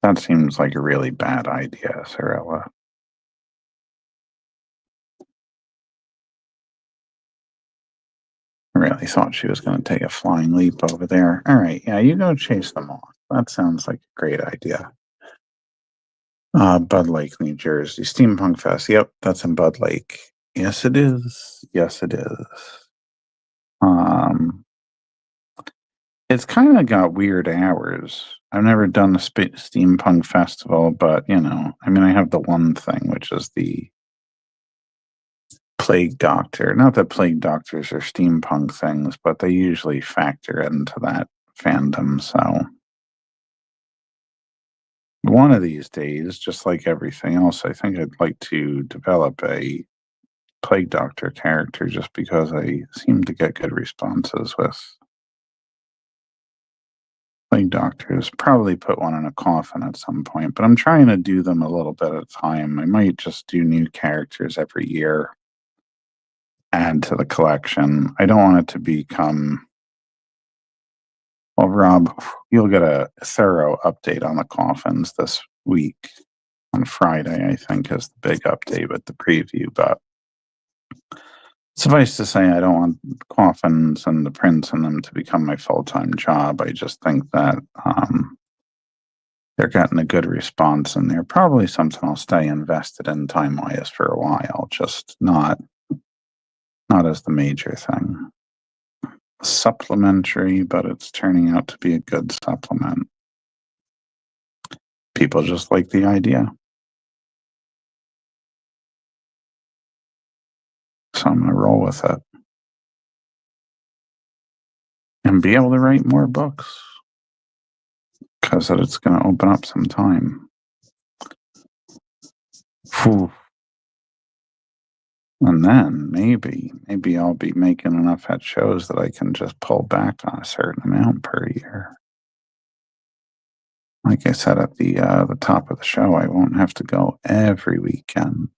That seems like a really bad idea, Sorella. I really thought she was going to take a flying leap over there. All right, yeah, you go chase them off. That sounds like a great idea. Bud Lake, New Jersey. Steampunk Fest. Yep, that's in Bud Lake. Yes, it is. Yes, it is. It's kind of got weird hours. I've never done a steampunk festival, but you know, I mean, I have the one thing, which is the Plague Doctor. Not that Plague Doctors are steampunk things, but they usually factor into that fandom. So one of these days, just like everything else, I think I'd like to develop a Plague Doctor character just because I seem to get good responses with Plague Doctors. Probably put one in a coffin at some point, but I'm trying to do them a little bit at a time. I might just do new characters every year, add to the collection. I don't want it to become. Well, Rob, you'll get a thorough update on the coffins this week. On Friday, I think, is the big update with the preview. But suffice to say, I don't want coffins and the prints in them to become my full-time job. I just think that they're getting a good response, and they're probably something I'll stay invested in time-wise for a while, just not as the major thing. Supplementary, but it's turning out to be a good supplement. People just like the idea. So I'm going to roll with it. And be able to write more books. Because it's going to open up some time. Whew. And then maybe I'll be making enough at shows that I can just pull back on a certain amount per year. Like I said at the top of the show, I won't have to go every weekend.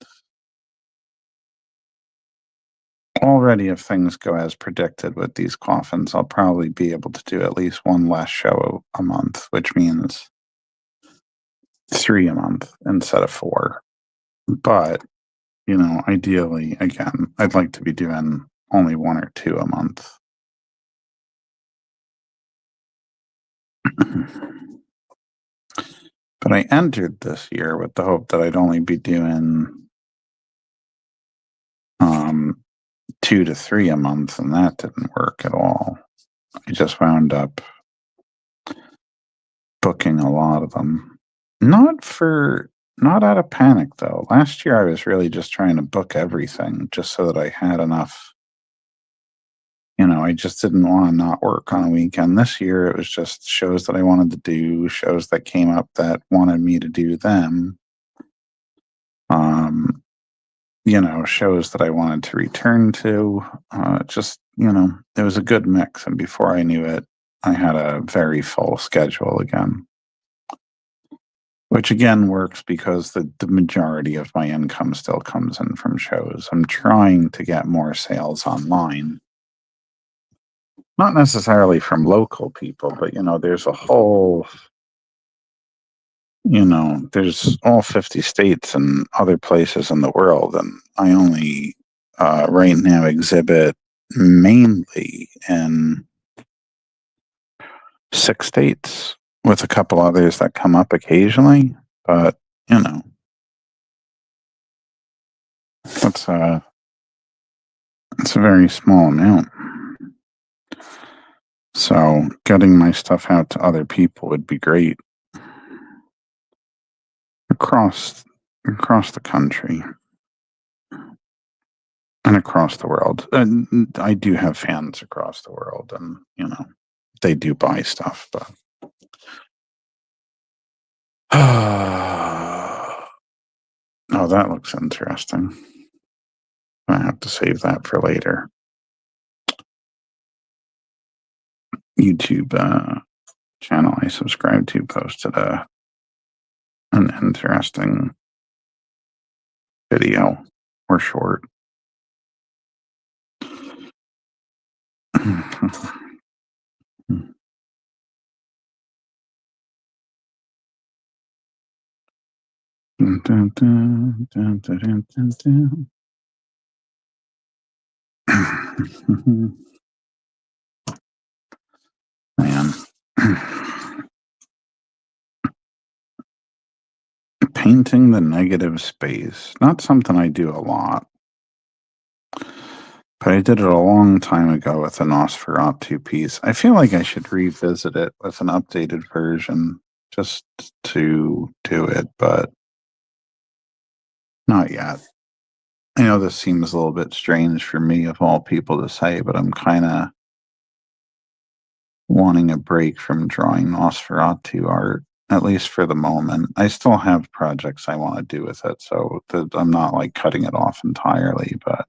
Already, if things go as predicted with these coffins, I'll probably be able to do at least one less show a month, which means 3 a month instead of 4. But, you know, ideally, again, I'd like to be doing only 1 or 2 a month. But I entered this year with the hope that I'd only be doing 2 to 3 a month, and that didn't work at all. I just wound up booking a lot of them. Not out of panic though. Last year I was really just trying to book everything just so that I had enough. You know, I just didn't want to not work on a weekend. This year it was just shows that I wanted to do, shows that came up that wanted me to do them. You know, shows that I wanted to return to. Just, you know, it was a good mix. And before I knew it, I had a very full schedule again. which again works because the majority of my income still comes in from shows. I'm trying to get more sales online, not necessarily from local people, but there's a whole, there's all 50 states and other places in the world, and I only right now exhibit mainly in 6 states with a couple others that come up occasionally, but you know, it's a it's a very small amount. So getting my stuff out to other people would be great across across the country and across the world. And I do have fans across the world, and they do buy stuff, but oh, that looks interesting. I have to save that for later. YouTube channel I subscribe to posted an interesting video or short. Dun, dun, dun, dun, dun, dun, dun. Man. Painting the negative space. Not something I do a lot, but I did it a long time ago with the Nosferatu piece. I feel like I should revisit it with an updated version just to do it, but not yet. I know this seems a little bit strange for me, of all people, to say, but I'm kind of wanting a break from drawing Nosferatu art, at least for the moment. I still have projects I want to do with it, so I'm not like cutting it off entirely, but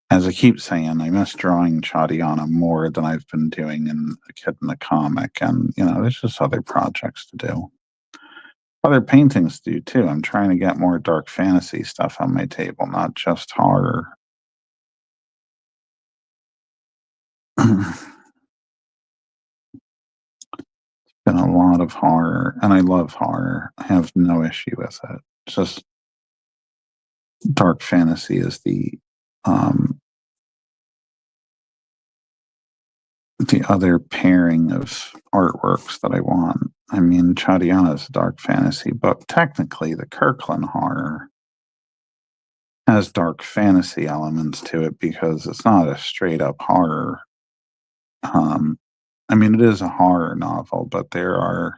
as I keep saying, I miss drawing Chadiana more than I've been doing in A Kid in the Comic, and there's just other projects to do. Other paintings to do too. I'm trying to get more dark fantasy stuff on my table, not just horror. Been a lot of horror, and I love horror. I have no issue with it. It's just dark fantasy is the other pairing of artworks that I want. I mean, Chadiana is a dark fantasy book. Technically, the Kirkland horror has dark fantasy elements to it because it's not a straight up horror. I mean, it is a horror novel, but there are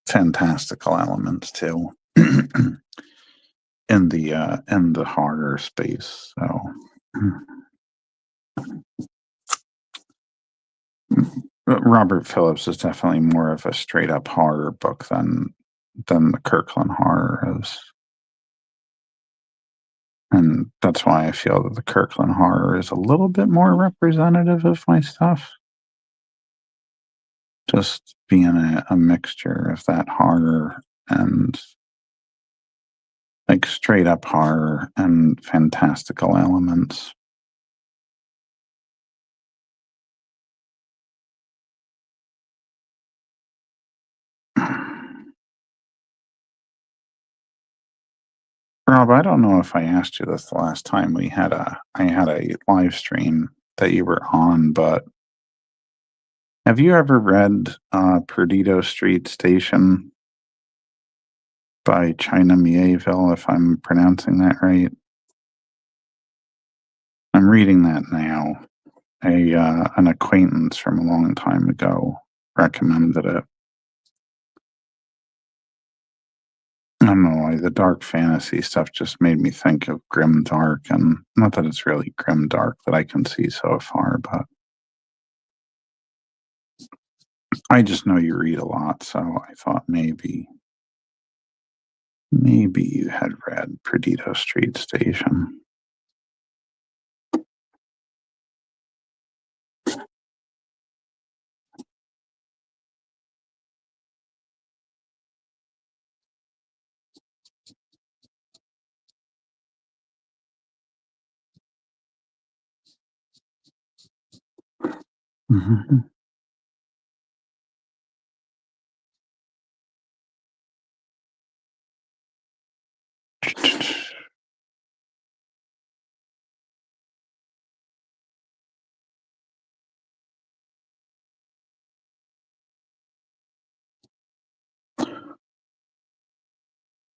fantastical elements too in the horror space. So Robert Phillips is definitely more of a straight up horror book than the Kirkland horror is. And that's why I feel that the Kirkland horror is a little bit more representative of my stuff. Just being a mixture of that horror and like straight up horror and fantastical elements. Rob, I don't know if I asked you this the last time I had a live stream that you were on, but have you ever read Perdido Street Station by China Mieville, if I'm pronouncing that right? I'm reading that now. An acquaintance from a long time ago recommended it. I don't know why the dark fantasy stuff just made me think of grim dark, and not that it's really grim dark that I can see so far, but I just know you read a lot, so I thought maybe you had read Perdido Street Station.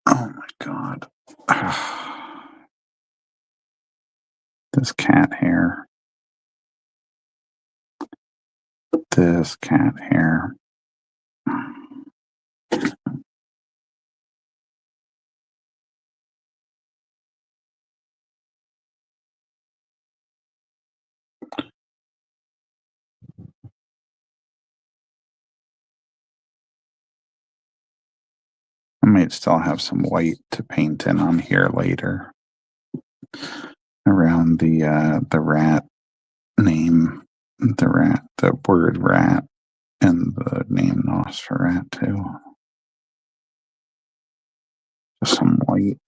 Oh my god. This cat hair. This cat hair. I might still have some white to paint in on here later around the rat name, the word rat, and the name Nosferatu. Just some white.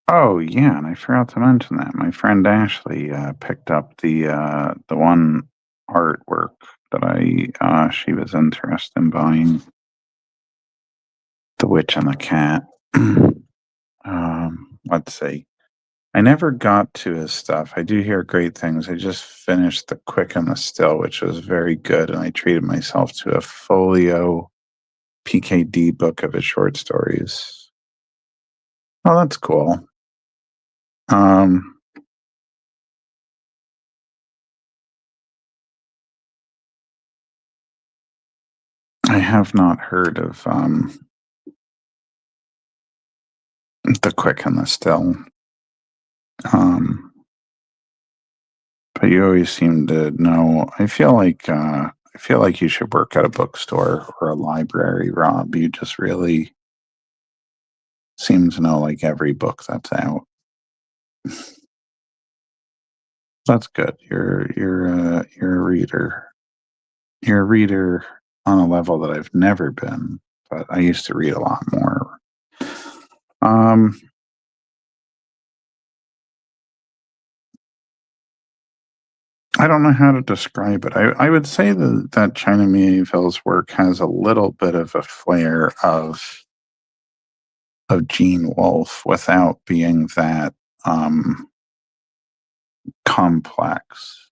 Oh yeah, and I forgot to mention that my friend Ashley picked up the one artwork that she was interested in buying, the witch and the cat. Let's see. I never got to his stuff. I do hear great things. I just finished The Quick and the Still, which was very good, and I treated myself to a folio PKD book of his short stories. Oh, that's cool. Um, I have not heard of The Quick and the Still. But you always seem to know. I feel like you should work at a bookstore or a library, Rob. You just really seem to know like every book that's out. That's good. You're a reader. You're a reader on a level that I've never been, but I used to read a lot more. Um, I don't know how to describe it. I would say that China Miéville's work has a little bit of a flair of Gene Wolfe without being that complex.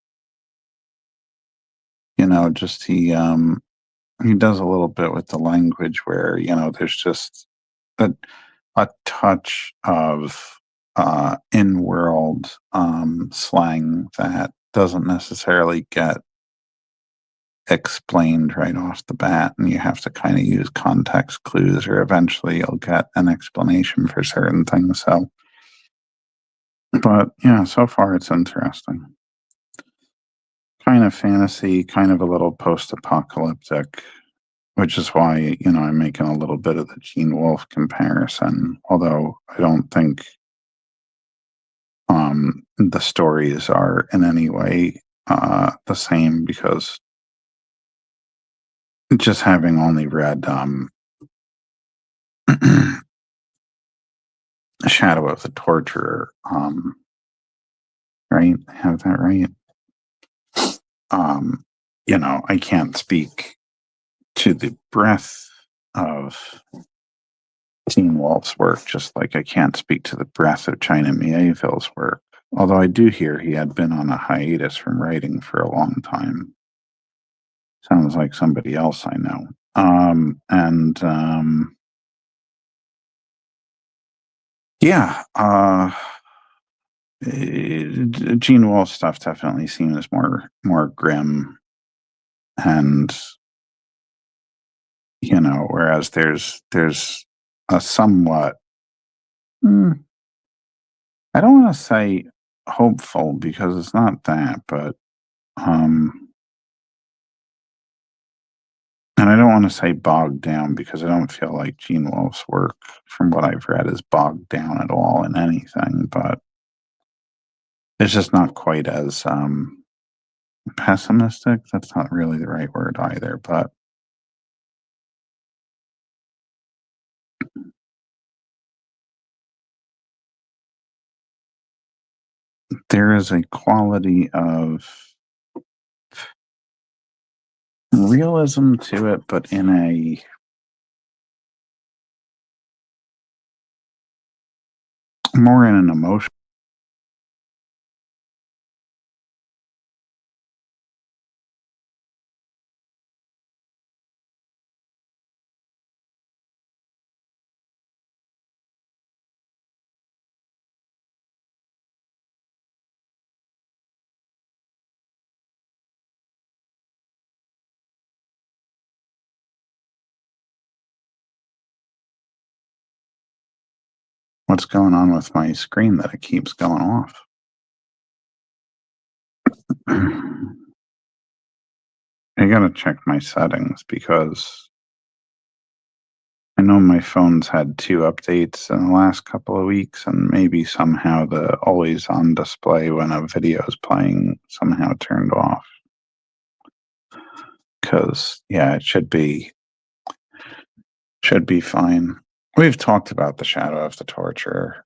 Just he does a little bit with the language where there's just a, a touch of in-world slang that doesn't necessarily get explained right off the bat, and you have to kind of use context clues, or eventually you'll get an explanation for certain things. So, but yeah, so far it's interesting. Kind of fantasy, kind of a little post-apocalyptic, which is why I'm making a little bit of the Gene Wolfe comparison. Although I don't think the stories are in any way the same, because just having only read Shadow of the Torturer, right? I have that right. I can't speak to the breadth of Gene Wolfe's work, just like I can't speak to the breadth of China Miéville's work. Although I do hear he had been on a hiatus from writing for a long time. Sounds like somebody else I know. And yeah, Gene Wolfe stuff definitely seems more grim and whereas there's a somewhat, mm, I don't want to say hopeful because it's not that, but um, and I don't want to say bogged down because I don't feel like Gene Wolfe's work, from what I've read, is bogged down at all in anything, but it's just not quite as pessimistic. That's not really the right word either, but there is a quality of realism to it, but in a more in an emotion. What's going on with my screen that it keeps going off? I gotta check my settings because I know my phone's had 2 updates in the last couple of weeks, and maybe somehow the always on display when a video is playing somehow turned off. Because yeah, it should be fine. We've talked about The Shadow of the Torturer.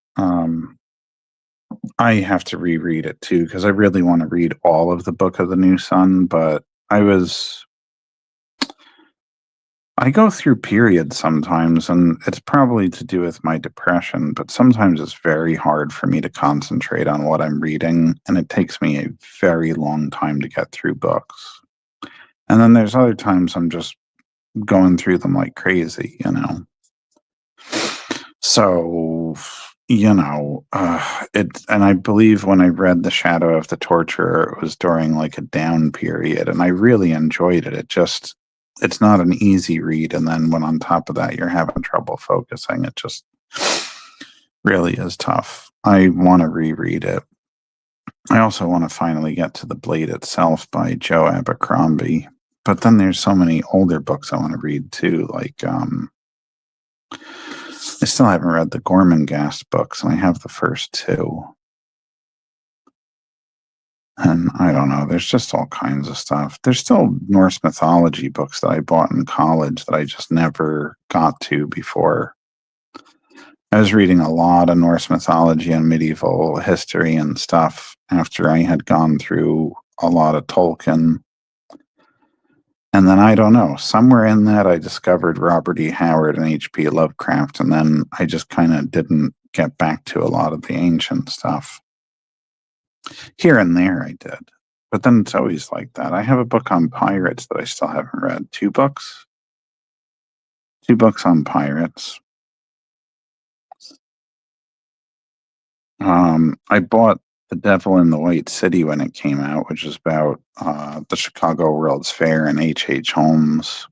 I have to reread it too because I really want to read all of the Book of the New Sun, but I go through periods sometimes, and it's probably to do with my depression, but sometimes it's very hard for me to concentrate on what I'm reading, and it takes me a very long time to get through books. And then there's other times I'm just going through them like crazy. So, and I believe when I read The Shadow of the Torturer, it was during like a down period, and I really enjoyed it. It's not an easy read. And then when on top of that, you're having trouble focusing, it just really is tough. I want to reread it. I also want to finally get to The Blade Itself by Joe Abercrombie. But then there's so many older books I want to read too. Like, I still haven't read the Gormenghast books, and I have the first 2. And I don't know, there's just all kinds of stuff. There's still Norse mythology books that I bought in college that I just never got to before. I was reading a lot of Norse mythology and medieval history and stuff after I had gone through a lot of Tolkien. And then I don't know, somewhere in that I discovered Robert E. Howard and H.P. Lovecraft, and then I just kind of didn't get back to a lot of the ancient stuff. Here and there I did, but then it's always like that. I have a book on pirates that I still haven't read. 2 books? 2 books on pirates. I bought The Devil in the White City when it came out, which is about the Chicago World's Fair and H.H. Holmes.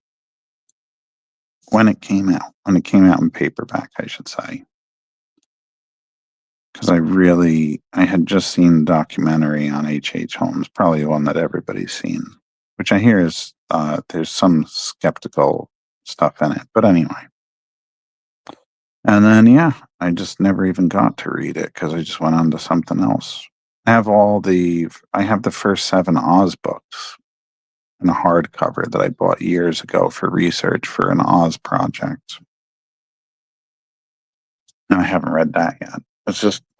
When it came out in paperback, I should say. Because I had just seen a documentary on H.H. Holmes, probably the one that everybody's seen, which I hear is there's some skeptical stuff in it. But anyway. And then, yeah, I just never even got to read it because I just went on to something else. I have the first 7 Oz books in a hardcover that I bought years ago for research for an Oz project. And I haven't read that yet.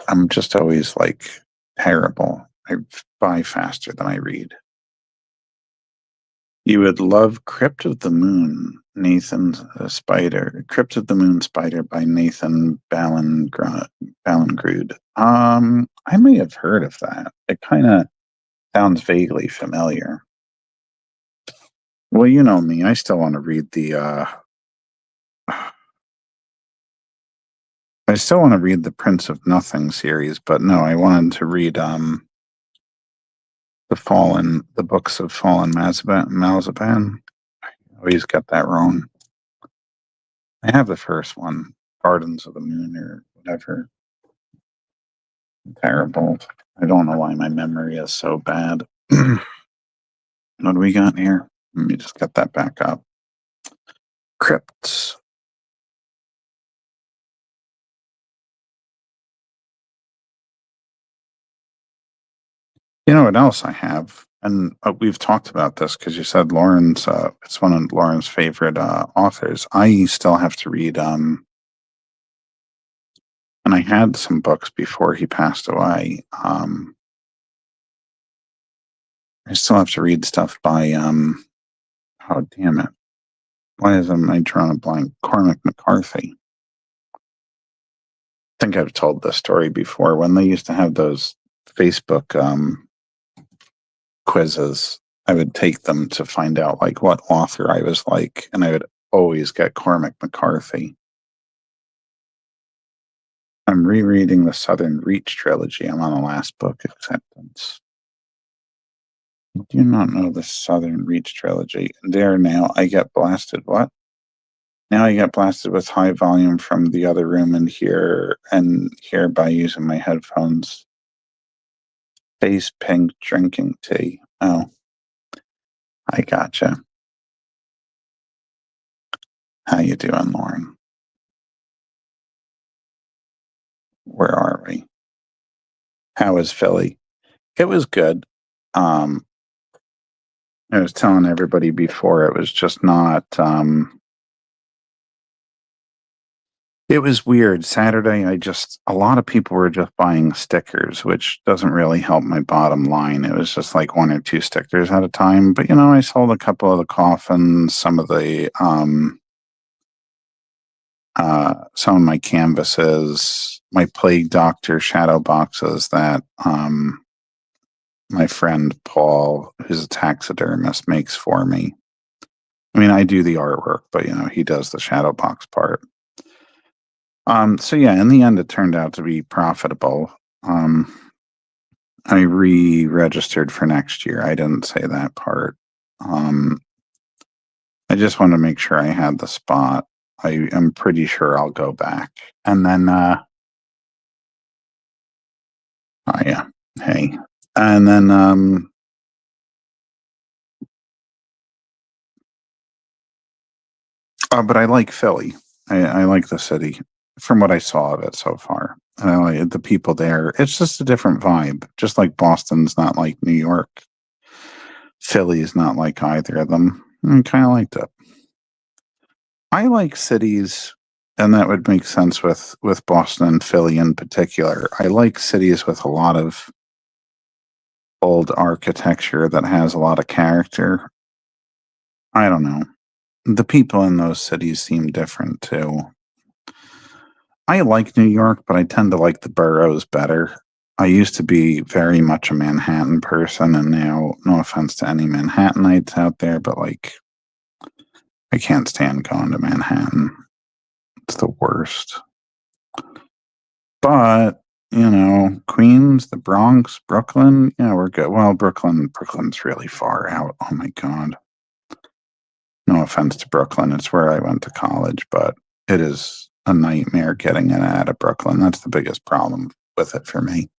I'm just always like terrible. I buy faster than I read. You would love Crypt of the Moon, Crypt of the Moon Spider by Nathan Ballangrud. I may have heard of that. It kind of sounds vaguely familiar. Well, you know me. I still want to read I still want to read the Prince of Nothing series, but no, I wanted to read the books of Fallen Malzaban. I always get that wrong. I have the first one, Gardens of the Moon or whatever. Terrible. I don't know why my memory is so bad. What do we got here? Let me just get that back up. Crypts. You know what else I have? And we've talked about this because you said Lauren's, it's one of Lauren's favorite authors. I still have to read, and I had some books before he passed away. I still have to read stuff by, oh, damn it. Why isn't I drawing a blank? Cormac McCarthy. I think I've told this story before when they used to have those Facebook quizzes. I would take them to find out like what author I was like, and I would always get Cormac McCarthy. I'm rereading the Southern Reach trilogy. I'm on the last book, Acceptance. Do you not know the Southern Reach trilogy? There now I get blasted. What? Now I get blasted with high volume from the other room and here by using my headphones. Face pink drinking tea. Oh, I gotcha. How you doing, Lauren? Where are we? How was Philly? It was good. I was telling everybody before it was just not it was weird. Saturday a lot of people were just buying stickers, which doesn't really help my bottom line. It was just like one or two stickers at a time. But I sold a couple of the coffins, some of my canvases, my plague doctor shadow boxes that my friend Paul, who's a taxidermist, makes for me. I mean, I do the artwork, but he does the shadow box part. So yeah, in the end, it turned out to be profitable. I re-registered for next year. I didn't say that part. I just wanted to make sure I had the spot. I am pretty sure I'll go back. And then, oh yeah, hey. And then, but I like Philly. I like the city from what I saw of it so far. And I like the people there. It's just a different vibe. Just like Boston's not like New York. Philly's not like either of them. I kind of liked it. I like cities, and that would make sense with Boston and Philly in particular. I like cities with a lot of old architecture that has a lot of character. I don't know. The people in those cities seem different too. I like New York, but I tend to like the boroughs better. I used to be very much a Manhattan person, and now, no offense to any Manhattanites out there, but like, I can't stand going to Manhattan. It's the worst. But, Queens, the Bronx, Brooklyn, yeah, we're good. Well, Brooklyn's really far out. Oh my God. No offense to Brooklyn. It's where I went to college, but it is a nightmare getting in and out of Brooklyn. That's the biggest problem with it for me.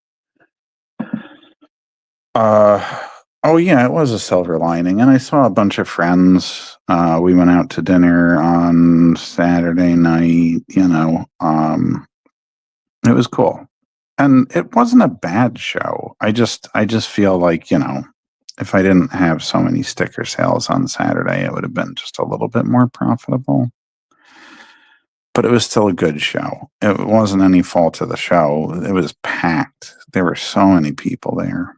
Oh yeah, it was a silver lining. And I saw a bunch of friends. We went out to dinner on Saturday night, it was cool. And it wasn't a bad show. I just feel like, if I didn't have so many sticker sales on Saturday, it would have been just a little bit more profitable. But it was still a good show. It wasn't any fault of the show. It was packed. There were so many people there.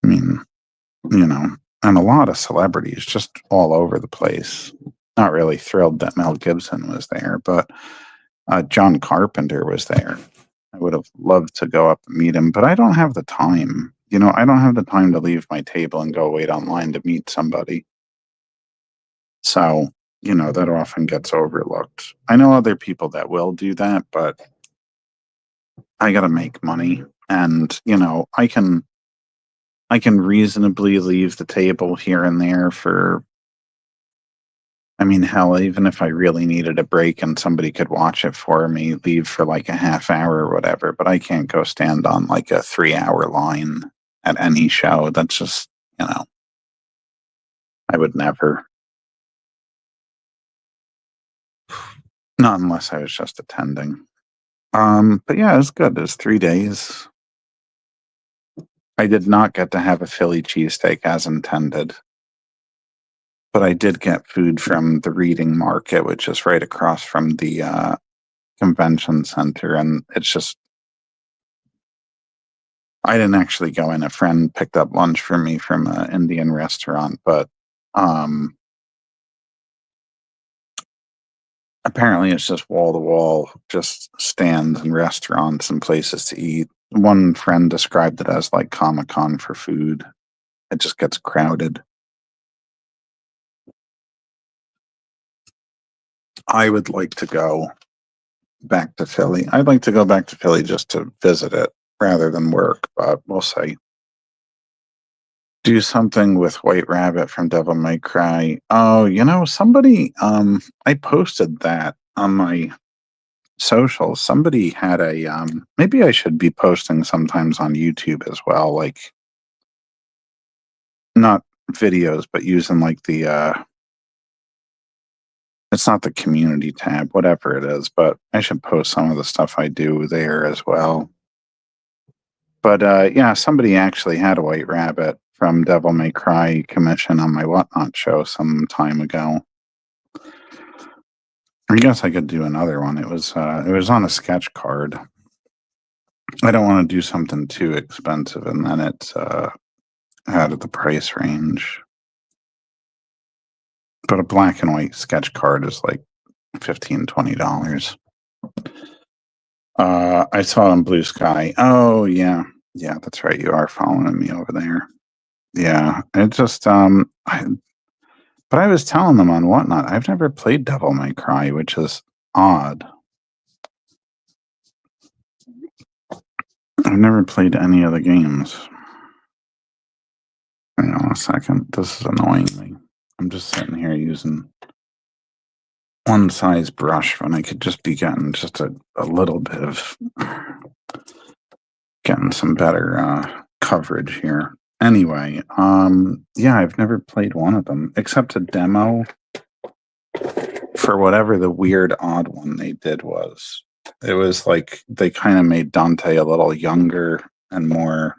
I mean, and a lot of celebrities just all over the place. Not really thrilled that Mel Gibson was there, but John Carpenter was there. I would have loved to go up and meet him, but I don't have the time. I don't have the time to leave my table and go wait online to meet somebody. So, that often gets overlooked. I know other people that will do that, but I got to make money. And, I can reasonably leave the table here and there for I mean, hell, even if I really needed a break and somebody could watch it for me, leave for like a half hour or whatever, but I can't go stand on like a 3 hour line at any show. That's just, you know, I would never. Not unless I was just attending. But yeah, it was good. It was 3 days. I did not get to have a Philly cheesesteak as intended, but I did get food from the Reading Market, which is right across from the convention center. And it's just, I didn't actually go in. A friend picked up lunch for me from an Indian restaurant, but apparently it's just wall to wall, just stands and restaurants and places to eat. One friend described it as like Comic-Con for food. It just gets crowded. I would like to go back to Philly. I'd like to go back to Philly just to visit it rather than work, but we'll see. Do something with White Rabbit from Devil May Cry. Oh, somebody I posted that on my socials. Somebody had a maybe I should be posting sometimes on YouTube as well, like not videos, but using like the it's not the community tab, whatever it is, but I should post some of the stuff I do there as well. But yeah, somebody actually had a White Rabbit from Devil May Cry commission on my Whatnot show some time ago. I guess I could do another one. It was on a sketch card. I don't want to do something too expensive, and then it's out of the price range. But a black and white sketch card is like $15-$20. I saw it on Blue Sky. Oh yeah, yeah, that's right. You are following me over there. Yeah, it just but I was telling them on Whatnot, I've never played Devil May Cry, which is odd. I've never played any of the games. Hang on a second. This is annoying me. I'm just sitting here using one size brush when I could just be getting just a little bit of getting some better coverage here. Anyway, yeah, I've never played one of them except a demo for whatever the weird odd one they did was. It was like they kind of made Dante a little younger and more,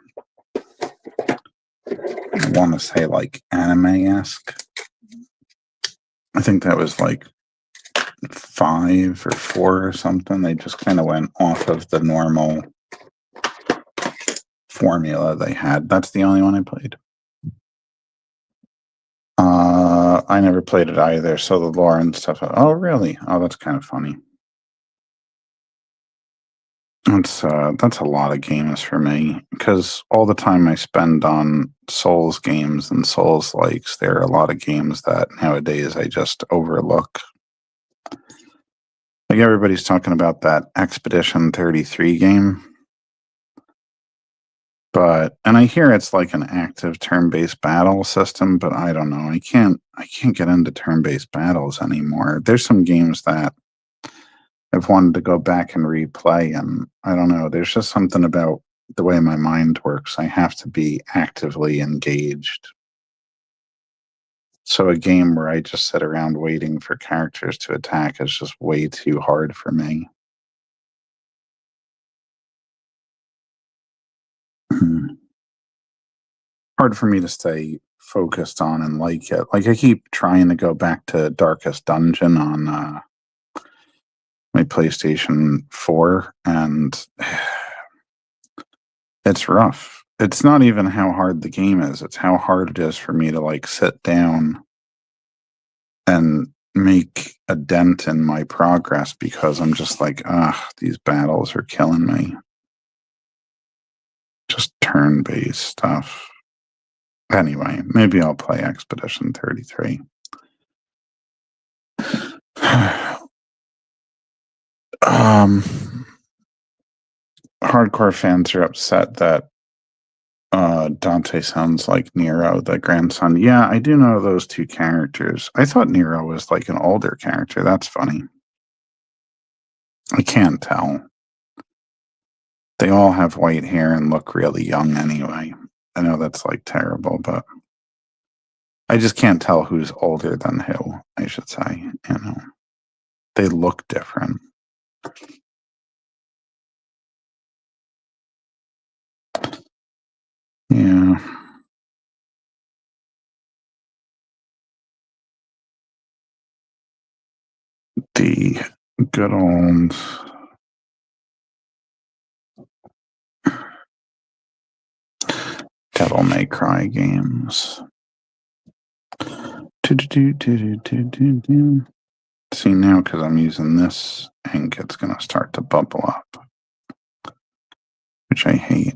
I want to say like anime-esque. I think that was like 5 or 4 or something. They just kind of went off of the normal formula they had. That's the only one I played. I never played it either. So the lore and stuff. Oh, really? Oh, that's kind of funny. That's a lot of games for me because all the time I spend on Souls games and Souls likes, there are a lot of games that nowadays I just overlook. Like everybody's talking about that Expedition 33 game. And I hear it's like an active turn-based battle system, but I don't know. I can't get into turn-based battles anymore. There's some games that I've wanted to go back and replay, and I don't know. There's just something about the way my mind works. I have to be actively engaged. So a game where I just sit around waiting for characters to attack is just way too hard for me. Hard for me to stay focused on and like it. Like I keep trying to go back to Darkest Dungeon on my PlayStation 4, and it's rough. It's not even how hard the game is, it's how hard it is for me to like sit down and make a dent in my progress because I'm just like, these battles are killing me. Just turn-based stuff. Anyway, maybe I'll play Expedition 33. Hardcore fans are upset that Dante sounds like Nero, the grandson. Yeah, I do know those two characters. I thought Nero was like an older character. That's funny. I can't tell. They all have white hair and look really young anyway. I know that's like terrible, but I just can't tell who's older than who, I should say. You know, they look different. Yeah. The good old Devil May Cry games. See, now because I'm using this ink, it's going to start to bubble up, which I hate.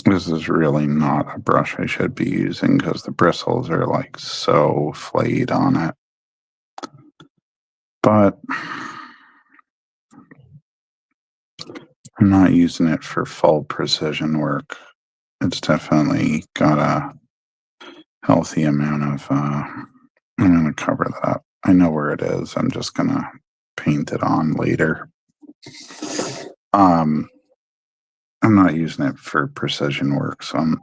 This is really not a brush I should be using because the bristles are like so flayed on it. But I'm not using it for full precision work. It's definitely got a healthy amount of, I'm going to cover that up. I know where it is. I'm just going to paint it on later. I'm not using it for precision work, so I'm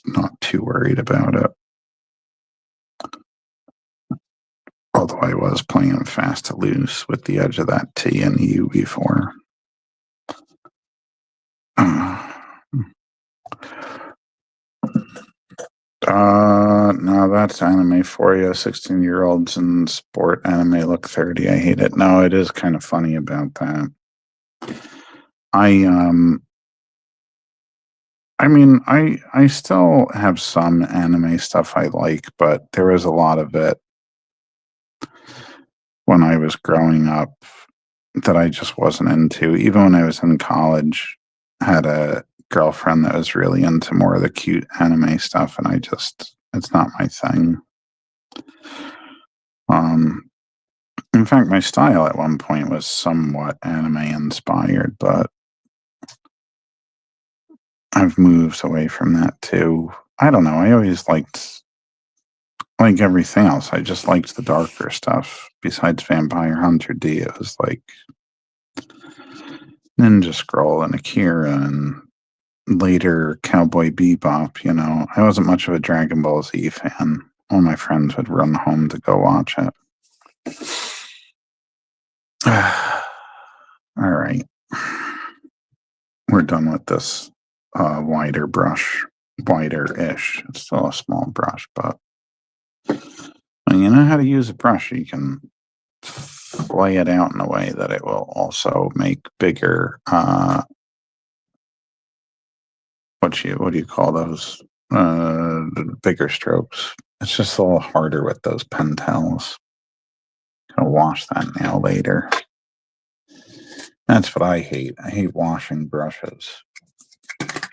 not too worried about it. Although I was playing fast to loose with the edge of that T and U before. No, that's anime for you. 16-year-olds in sport anime look 30. I hate it. No, it is kind of funny about that. I still have some anime stuff I like, but there was a lot of it when I was growing up that I just wasn't into. Even when I was in college, I had a girlfriend that was really into more of the cute anime stuff, and it's not my thing. In fact, my style at one point was somewhat anime inspired, but I've moved away from that too. I don't know. I always liked, like everything else, I just liked the darker stuff. Besides Vampire Hunter D, it was like Ninja Scroll and Akira and later Cowboy Bebop. You know, I wasn't much of a Dragon Ball Z fan. All my friends would run home to go watch it. All right. We're done with this wider brush, wider-ish. It's still a small brush, but when you know how to use a brush, you can lay it out in a way that it will also make bigger. What do you call those? Bigger strokes. It's just a little harder with those pen towels. Gonna wash that now later. That's what I hate. I hate washing brushes.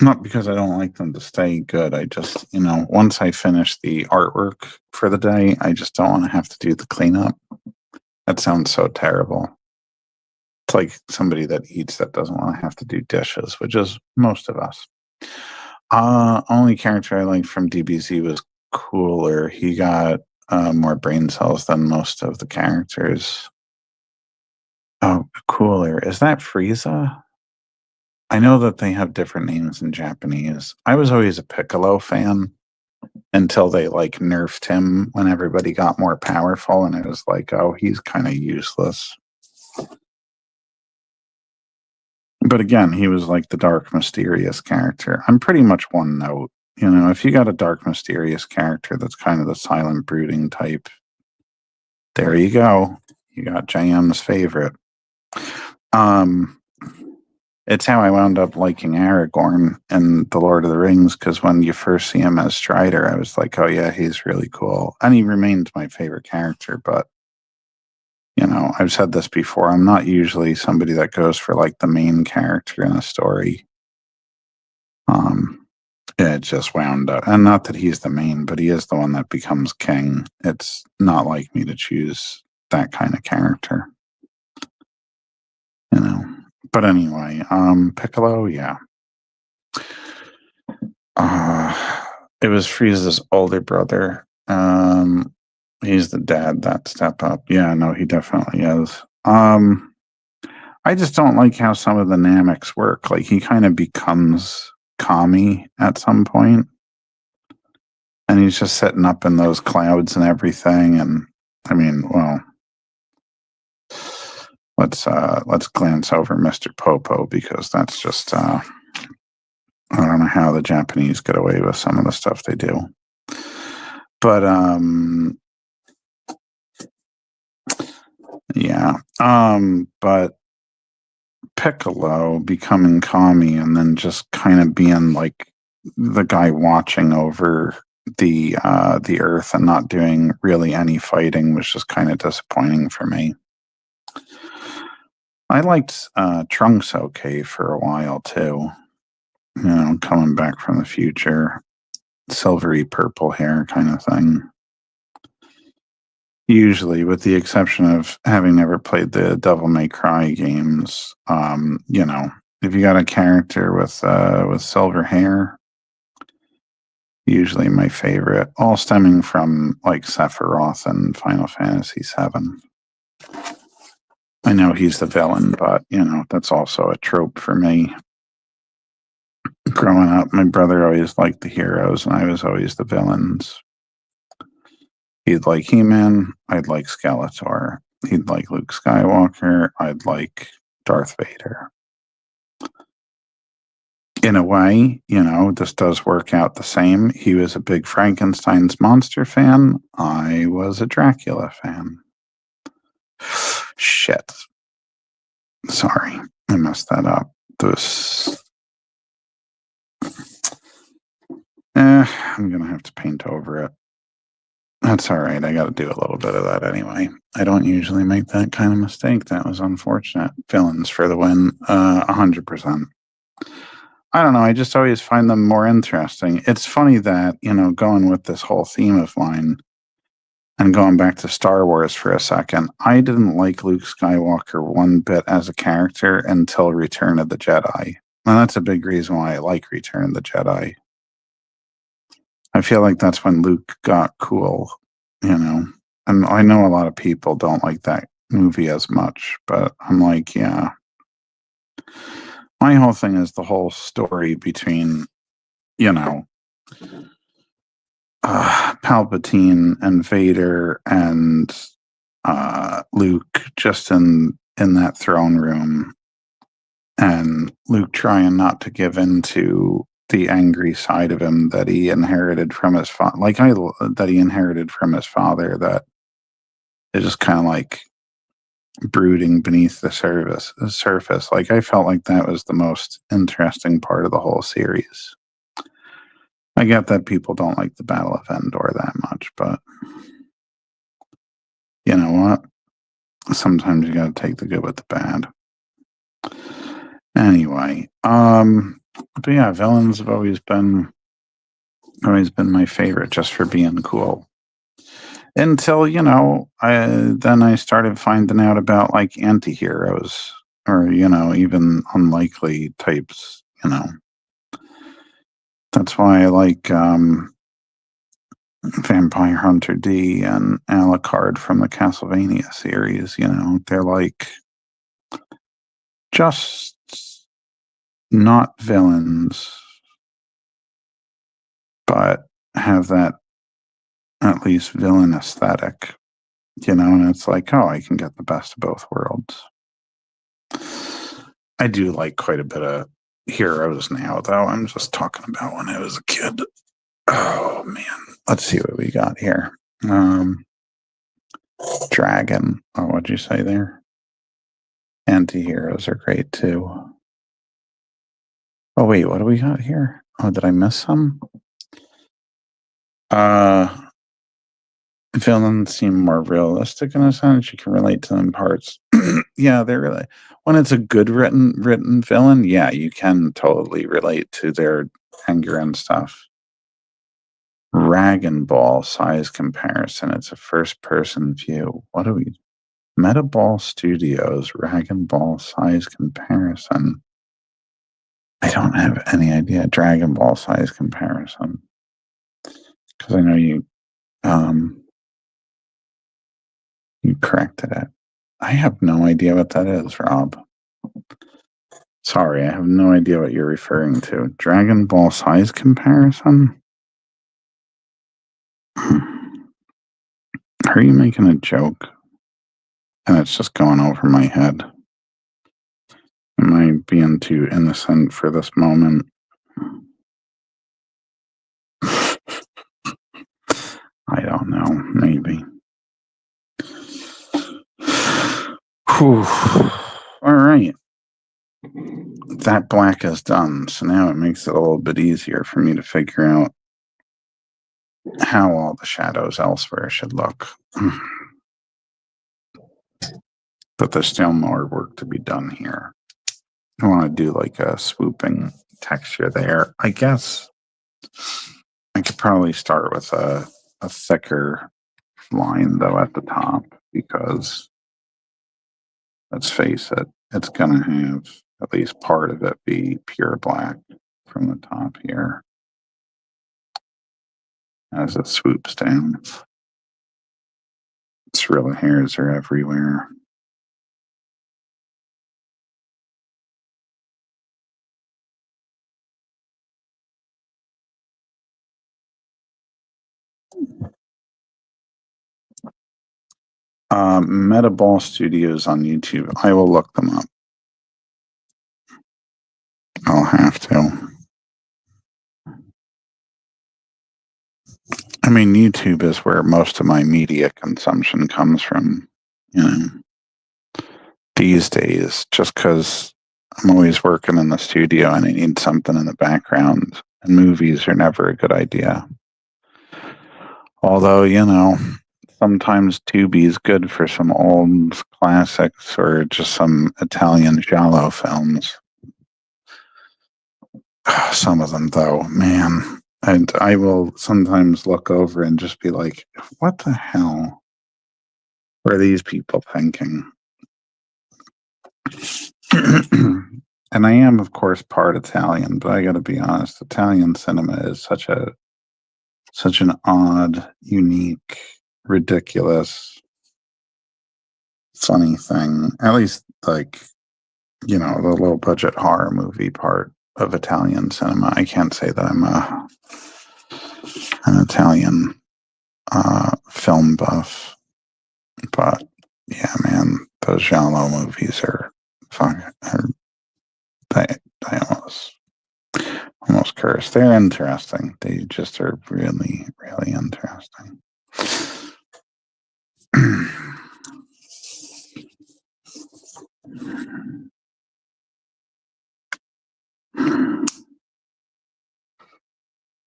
Not because I don't like them to stay good. I just, once I finish the artwork for the day, I just don't want to have to do the cleanup. That sounds so terrible. It's like somebody that eats that doesn't want to have to do dishes, which is most of us. Only character I liked from DBZ was Cooler. He got more brain cells than most of the characters. Oh, Cooler. Is that Frieza? I know that they have different names in Japanese. I was always a Piccolo fan until they like nerfed him when everybody got more powerful, and it was like, oh, he's kind of useless. But again, he was like the dark, mysterious character. I'm pretty much one note. If you got a dark, mysterious character that's kind of the silent, brooding type, there you go. You got JM's favorite. It's how I wound up liking Aragorn in The Lord of the Rings, because when you first see him as Strider, I was like, oh yeah, he's really cool. And he remained my favorite character, but I've said this before, I'm not usually somebody that goes for like the main character in a story. It just wound up, and not that he's the main, but he is the one that becomes king. It's not like me to choose that kind of character, you know. But anyway, Piccolo, yeah. It was Frieza's older brother. He's the dad that step up. Yeah, no, he definitely is. I just don't like how some of the Nameks work. Like he kind of becomes Kami at some point, and he's just sitting up in those clouds and everything. And I mean, well, let's glance over Mr. Popo because that's just I don't know how the Japanese get away with some of the stuff they do. But yeah. But Piccolo becoming Kami and then just kind of being like the guy watching over the earth and not doing really any fighting was just kind of disappointing for me. I liked Trunks okay for a while too. You know, coming back from the future, silvery purple hair kind of thing. Usually, with the exception of having never played the Devil May Cry games, you know, if you got a character with silver hair, usually my favorite, all stemming from like Sephiroth and Final Fantasy VII. I know he's the villain, but you know, that's also a trope for me. Growing up, my brother always liked the heroes and I was always the villains. He'd like He-Man, I'd like Skeletor. He'd like Luke Skywalker, I'd like Darth Vader. In a way, you know, this does work out the same. He was a big Frankenstein's monster fan. I was a Dracula fan. Shit. Sorry, I messed that up. I'm gonna have to paint over it. That's all right. I got to do a little bit of that anyway. I don't usually make that kind of mistake. That was unfortunate. Villains for the win. 100%. I don't know. I just always find them more interesting. It's funny that, you know, going with this whole theme of mine and going back to Star Wars for a second, I didn't like Luke Skywalker one bit as a character until Return of the Jedi. And that's a big reason why I like Return of the Jedi. I feel like that's when Luke got cool, you know. And I know a lot of people don't like that movie as much, but I'm like, yeah. My whole thing is the whole story between, you know, Palpatine and Vader and Luke just in that throne room, and Luke trying not to give in to the angry side of him that he inherited from his father, that he inherited from his father, that is just kind of like brooding beneath the surface. Like I felt like that was the most interesting part of the whole series. I get that people don't like the Battle of Endor that much, but you know what? Sometimes you got to take the good with the bad. Anyway, but yeah, villains have always been my favorite just for being cool. Until, you know, I started finding out about like anti-heroes or, you know, even unlikely types, you know. That's why I like Vampire Hunter D and Alucard from the Castlevania series, you know. They're like just not villains, but have that at least villain aesthetic, you know, and it's like, oh, I can get the best of both worlds. I do like quite a bit of heroes now, though. I'm just talking about when I was a kid. Oh man, let's see what we got here. Dragon. Oh, what'd you say there? Anti-heroes are great too. Oh wait, what do we got here? Oh, did I miss some? Villains seem more realistic in a sense. You can relate to them in parts. Yeah, they're really when it's a good written villain, yeah, you can totally relate to their anger and stuff. Dragon Ball size comparison. It's a first person view. What do we Metaball Studios Dragon Ball size comparison? I don't have any idea. Dragon Ball size comparison. Because I know you corrected it. I have no idea what that is, Rob. Sorry, I have no idea what you're referring to. Dragon Ball size comparison? Are you making a joke? And it's just going over my head. Am I being too innocent for this moment? I don't know. Maybe. Whew. All right. That black is done. So now it makes it a little bit easier for me to figure out how all the shadows elsewhere should look. But there's still more work to be done here. I want to do like a swooping texture there. I guess I could probably start with a thicker line though at the top because let's face it, it's going to have at least part of it be pure black from the top here as it swoops down. Its real hairs are everywhere. Metaball Studios on YouTube. I will look them up. I'll have to. I mean, YouTube is where most of my media consumption comes from, you know, these days, just because I'm always working in the studio and I need something in the background, and movies are never a good idea. Although, you know, sometimes Tubi is good for some old classics or just some Italian giallo films. Some of them, though, man. And I will sometimes look over and just be like, what the hell were these people thinking? And I am, of course, part Italian, but I got to be honest, Italian cinema is such an odd, unique, ridiculous, funny thing. At least, like, you know, the low budget horror movie part of Italian cinema. I can't say that I'm an Italian film buff, but yeah, man, those giallo movies are they almost curse. They're interesting. They just are really, really interesting.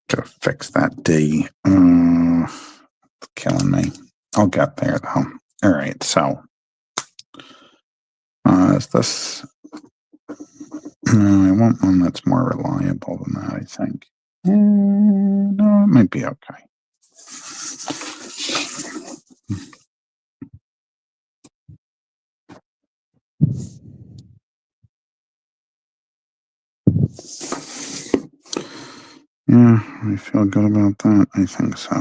Gotta fix that D. It's killing me. I'll get there though. All right, so is this? No, I want one that's more reliable than that. I think. No, it might be okay. Yeah, I feel good about that. I think so.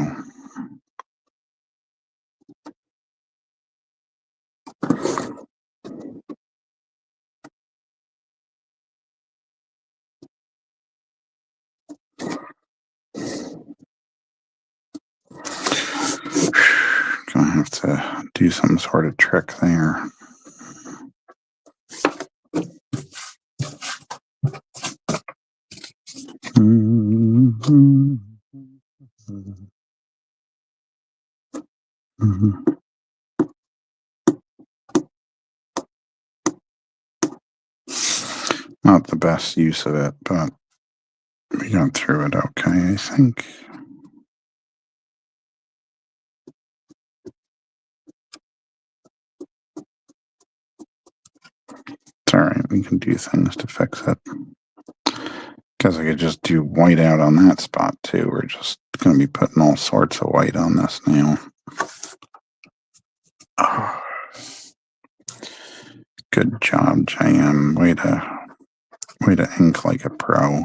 Gonna have to do some sort of trick there. Not the best use of it, but we got through it okay, I think. we can do things to fix it. Because I could just do white out on that spot too. We're just going to be putting all sorts of white on this now. Oh, good job, JM. Way to ink like a pro.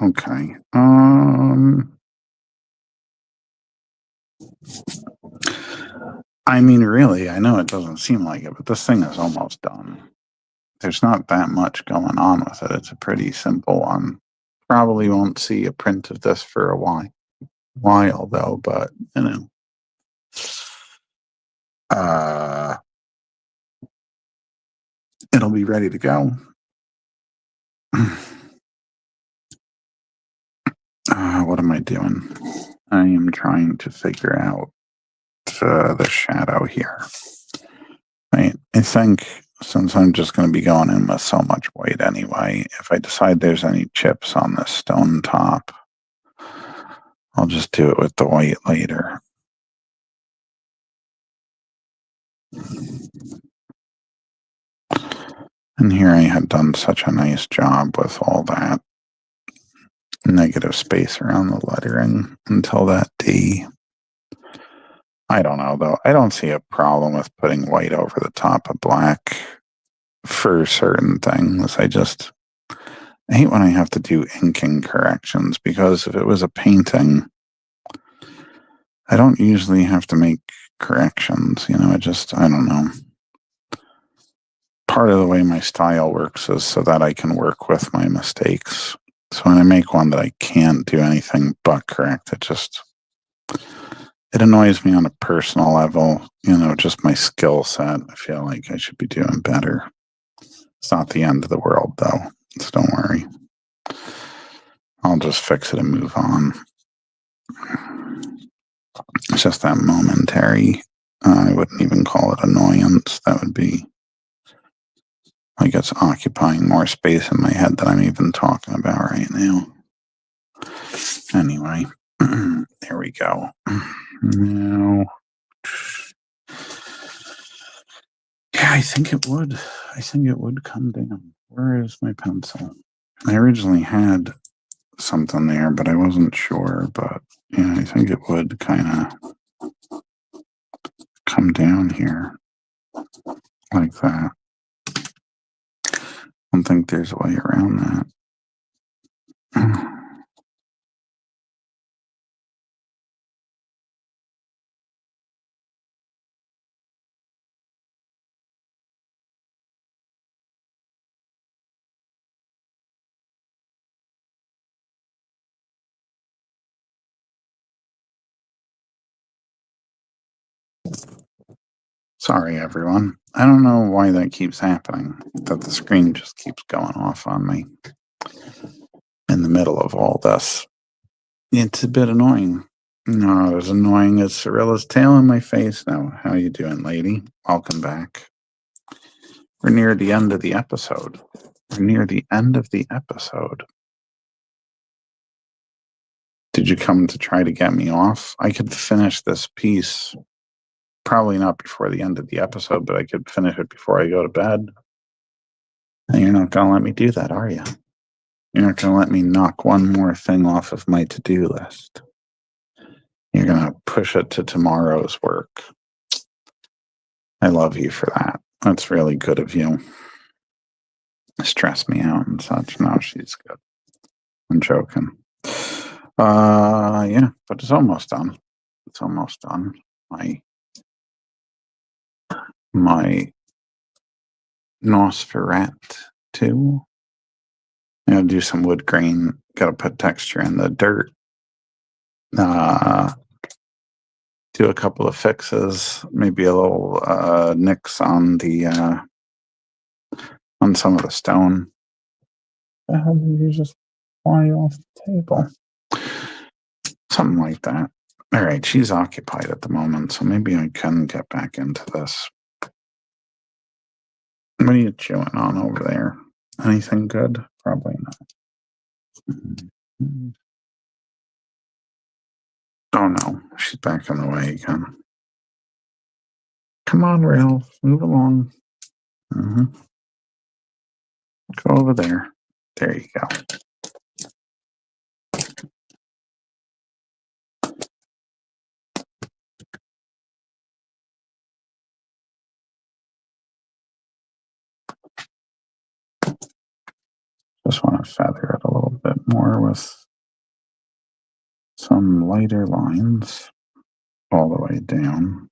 Okay. I mean, really, I know it doesn't seem like it, but this thing is almost done. There's not that much going on with it. It's a pretty simple one. Probably won't see a print of this for a while though, but you know. It'll be ready to go. What am I doing? I am trying to figure out the shadow here. Right. I think since I'm just going to be going in with so much white anyway, if I decide there's any chips on this stone top, I'll just do it with the white later. And here I had done such a nice job with all that negative space around the lettering until that D. I don't know though. I don't see a problem with putting white over the top of black for certain things. I hate when I have to do inking corrections because if it was a painting, I don't usually have to make corrections. You know, I don't know. Part of the way my style works is so that I can work with my mistakes. So when I make one that I can't do anything but correct, it annoys me on a personal level, you know, just my skill set. I feel like I should be doing better. It's not the end of the world though, so don't worry. I'll just fix it and move on. It's just that momentary, I wouldn't even call it annoyance. That would be like it's occupying more space in my head than I'm even talking about right now. Anyway, there we go. Now, yeah, I think it would. I think it would come down. Where is my pencil? I originally had something there, but I wasn't sure. But yeah, I think it would kind of come down here like that. I don't think there's a way around that. Sorry, everyone. I don't know why that keeps happening, that the screen just keeps going off on me in the middle of all this. It's a bit annoying. Not as annoying as Cirilla's tail in my face. Now, how you doing, lady? Welcome back. We're near the end of the episode. Did you come to try to get me off? I could finish this piece. Probably not before the end of the episode, but I could finish it before I go to bed. And you're not going to let me do that, are you? You're not going to let me knock one more thing off of my to-do list. You're going to push it to tomorrow's work. I love you for that. That's really good of you. Stress me out and such. No, she's good. I'm joking. Yeah, but it's almost done. It's almost done. My Nosferatu 2. I gotta do some wood grain. Gotta put texture in the dirt. Do a couple of fixes. Maybe a little nicks on the on some of the stone. The hell did you just fly off the table? Something like that. All right, she's occupied at the moment, so maybe I can get back into this. What are you chewing on over there? Anything good? Probably not. Oh no, she's back in the way again. Come on, Rail, move along. Go over there. There you go. Just want to feather it a little bit more with some lighter lines all the way down.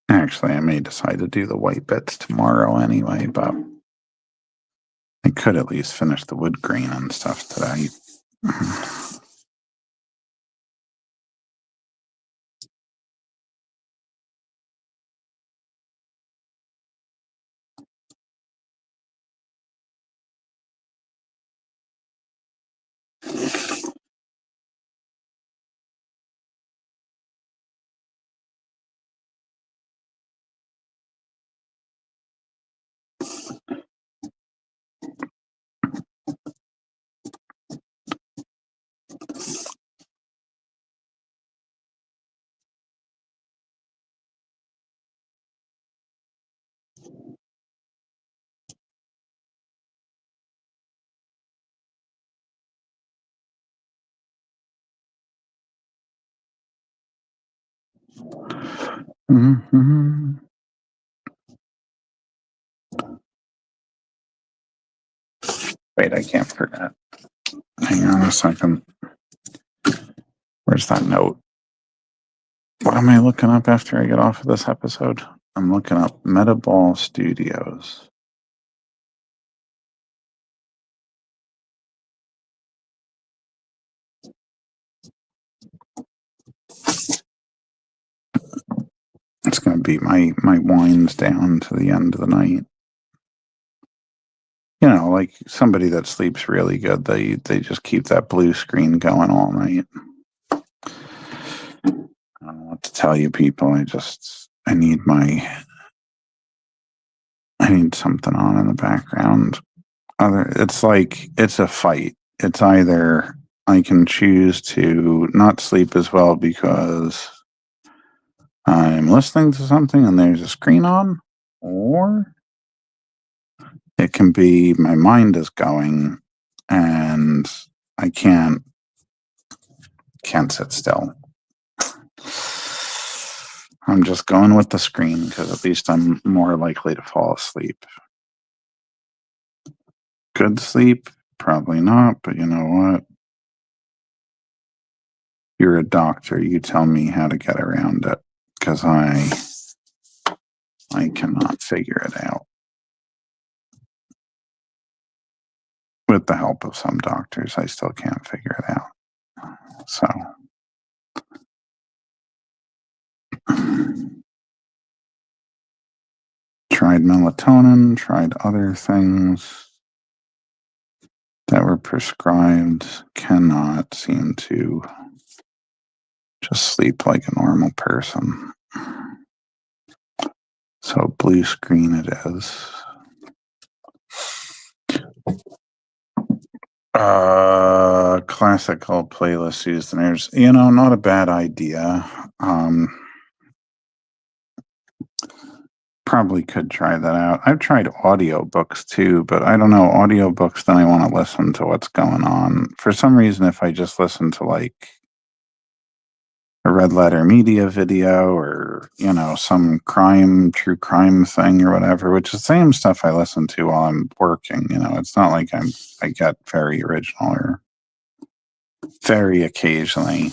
Actually, I may decide to do the white bits tomorrow anyway, but I could at least finish the wood grain and stuff today. Mm-hmm. Wait, I can't forget. Hang on a second. Where's that note? What am I looking up after I get off of this episode? I'm looking up Metaball Studios. It's going to be my winds down to the end of the night. You know, like somebody that sleeps really good, they just keep that blue screen going all night. I don't know what to tell you people. I need something on in the background. It's like, it's a fight. It's either I can choose to not sleep as well because I'm listening to something and there's a screen on, or it can be my mind is going and I can't sit still. I'm just going with the screen because at least I'm more likely to fall asleep. Good sleep? Probably not, but you know what? You're a doctor. You tell me how to get around it because I cannot figure it out. With the help of some doctors, I still can't figure it out. So, tried melatonin, tried other things that were prescribed, cannot seem to just sleep like a normal person. So blue screen it is. Classical playlist used, and there's, not a bad idea. Probably could try that out. I've tried audiobooks too, but I don't know, audiobooks, then I want to listen to what's going on. For some reason, if I just listen to like a Red Letter Media video or, some true crime thing or whatever, which is the same stuff I listen to while I'm working. It's not like I get very original, or very occasionally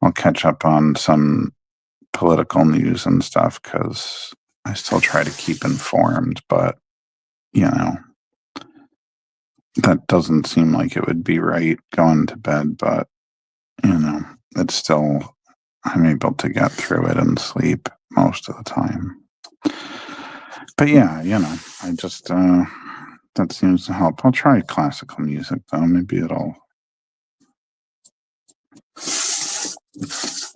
I'll catch up on some political news and stuff because I still try to keep informed, but that doesn't seem like it would be right going to bed, but it's still, I'm able to get through it and sleep most of the time. But yeah, I just, that seems to help. I'll try classical music though.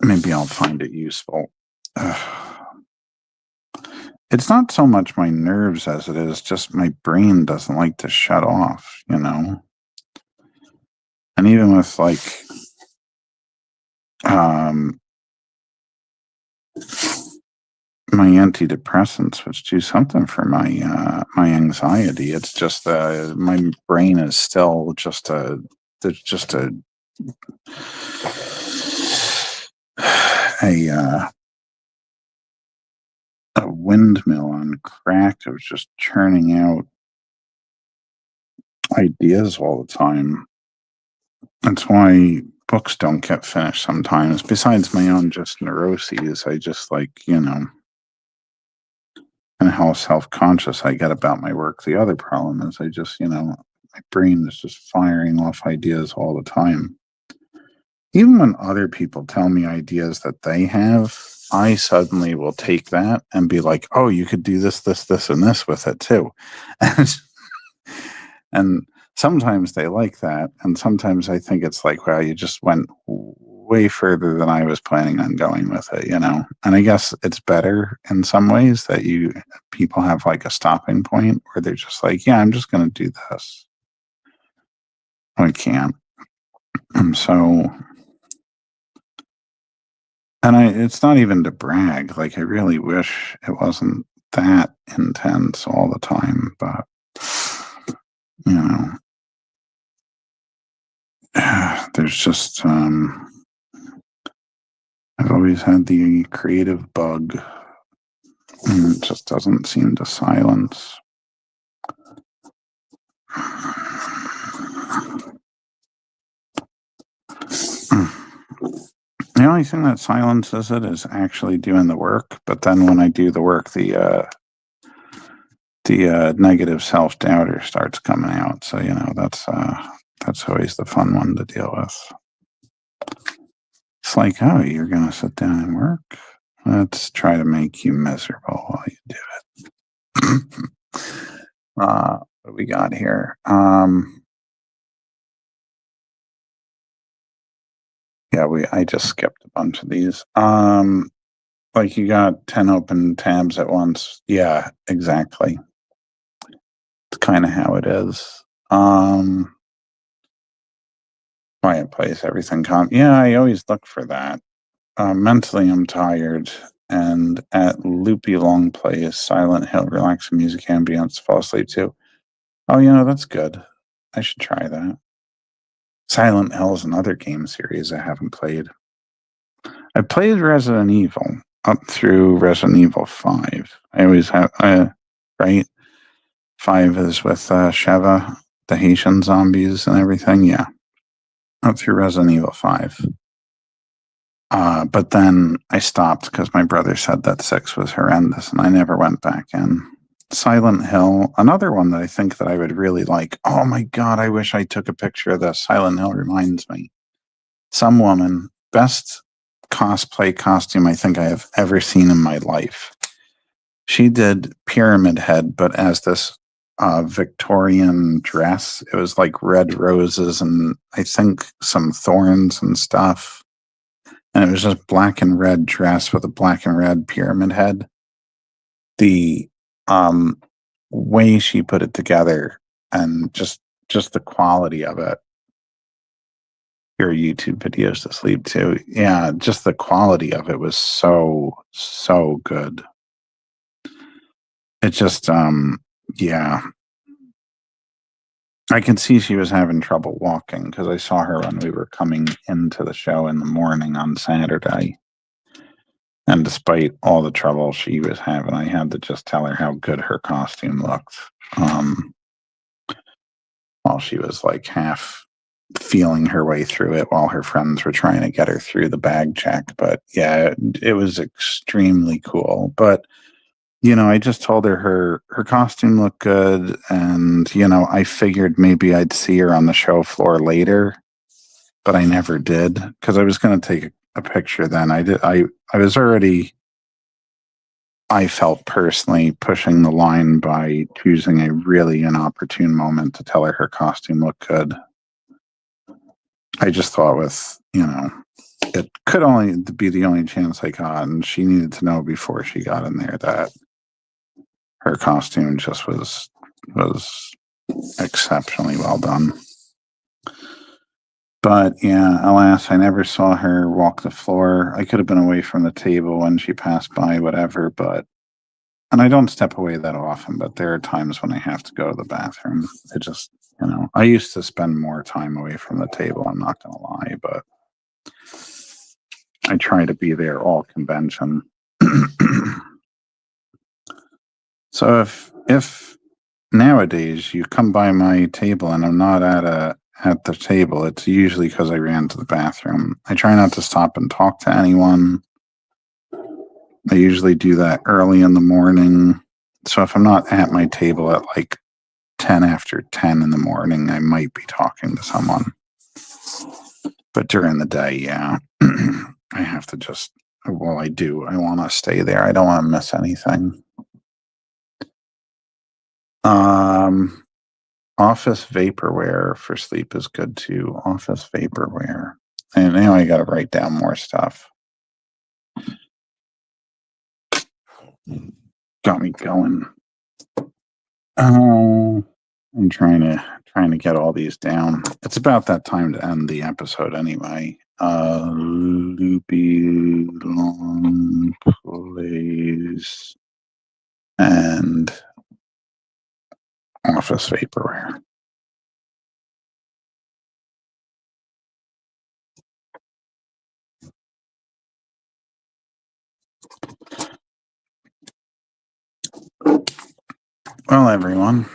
Maybe I'll find it useful. It's not so much my nerves as it is just my brain doesn't like to shut off, And even with like, my antidepressants, which do something for my anxiety, it's just my brain is still there's just a windmill on crack of just churning out ideas all the time. That's why books don't get finished sometimes. Besides my own just neuroses, I just and how self-conscious I get about my work. The other problem is I just, my brain is just firing off ideas all the time. Even when other people tell me ideas that they have, I suddenly will take that and be like, oh, you could do this, this, this, and this with it too. And sometimes they like that. And sometimes I think it's like, wow, you just went way further than I was planning on going with it, And I guess it's better in some ways that people have like a stopping point where they're just like, yeah, I'm just going to do this. I can't. And so, it's not even to brag. Like, I really wish it wasn't that intense all the time, but there's just, I've always had the creative bug, and it just doesn't seem to silence. The only thing that silences it is actually doing the work. But then when I do the work, the negative self-doubter starts coming out. So, that's always the fun one to deal with. It's like, oh, you're going to sit down and work? Let's try to make you miserable while you do it. What do we got here? Yeah, I just skipped a bunch of these. Like you got 10 open tabs at once. Yeah, exactly. It's kind of how it is. Quiet place, everything calm. Yeah, I always look for that. Mentally, I'm tired. And at loopy long plays, Silent Hill, relaxing music, ambience, fall asleep too. Oh, that's good. I should try that. Silent Hill is another game series I haven't played. I played Resident Evil up through Resident Evil 5. I always have, right? 5 is with Sheva, the Haitian zombies and everything. Yeah. Up through Resident Evil 5. But then I stopped because my brother said that 6 was horrendous and I never went back in. Silent Hill, another one that I think that I would really like. Oh my God, I wish I took a picture of this. Silent Hill reminds me. Some woman, best cosplay costume I think I have ever seen in my life. She did Pyramid Head, but as this Victorian dress. It was like red roses and I think some thorns and stuff. And it was just black and red dress with a black and red pyramid head. The way she put it together and just the quality of it. Your YouTube videos to sleep too. Yeah, just the quality of it was so good. It just yeah. I can see she was having trouble walking because I saw her when we were coming into the show in the morning on Saturday. And despite all the trouble she was having, I had to just tell her how good her costume looked. While she was like half feeling her way through it while her friends were trying to get her through the bag check. But yeah, it was extremely cool. But I just told her costume looked good, and I figured maybe I'd see her on the show floor later, but I never did because I was going to take a picture then. I was already, I felt personally pushing the line by choosing a really inopportune moment to tell her costume looked good. I just thought it could only be the only chance I got, and she needed to know before she got in there that her costume just was exceptionally well done. But yeah, alas, I never saw her walk the floor. I could have been away from the table when she passed by, whatever, and I don't step away that often, but there are times when I have to go to the bathroom. It just, I used to spend more time away from the table, I'm not going to lie, but I try to be there all convention. So if nowadays you come by my table and I'm not at the table, it's usually because I ran to the bathroom. I try not to stop and talk to anyone. I usually do that early in the morning. So if I'm not at my table at like 10 after 10 in the morning, I might be talking to someone. But during the day, yeah, I have to just, well, I do. I want to stay there. I don't want to miss anything. Office vaporware for sleep is good too. Office vaporware. And now I got to write down more stuff. Got me going. I'm trying to get all these down. It's about that time to end the episode anyway. Loopy long plays and office vaporware. Well, everyone,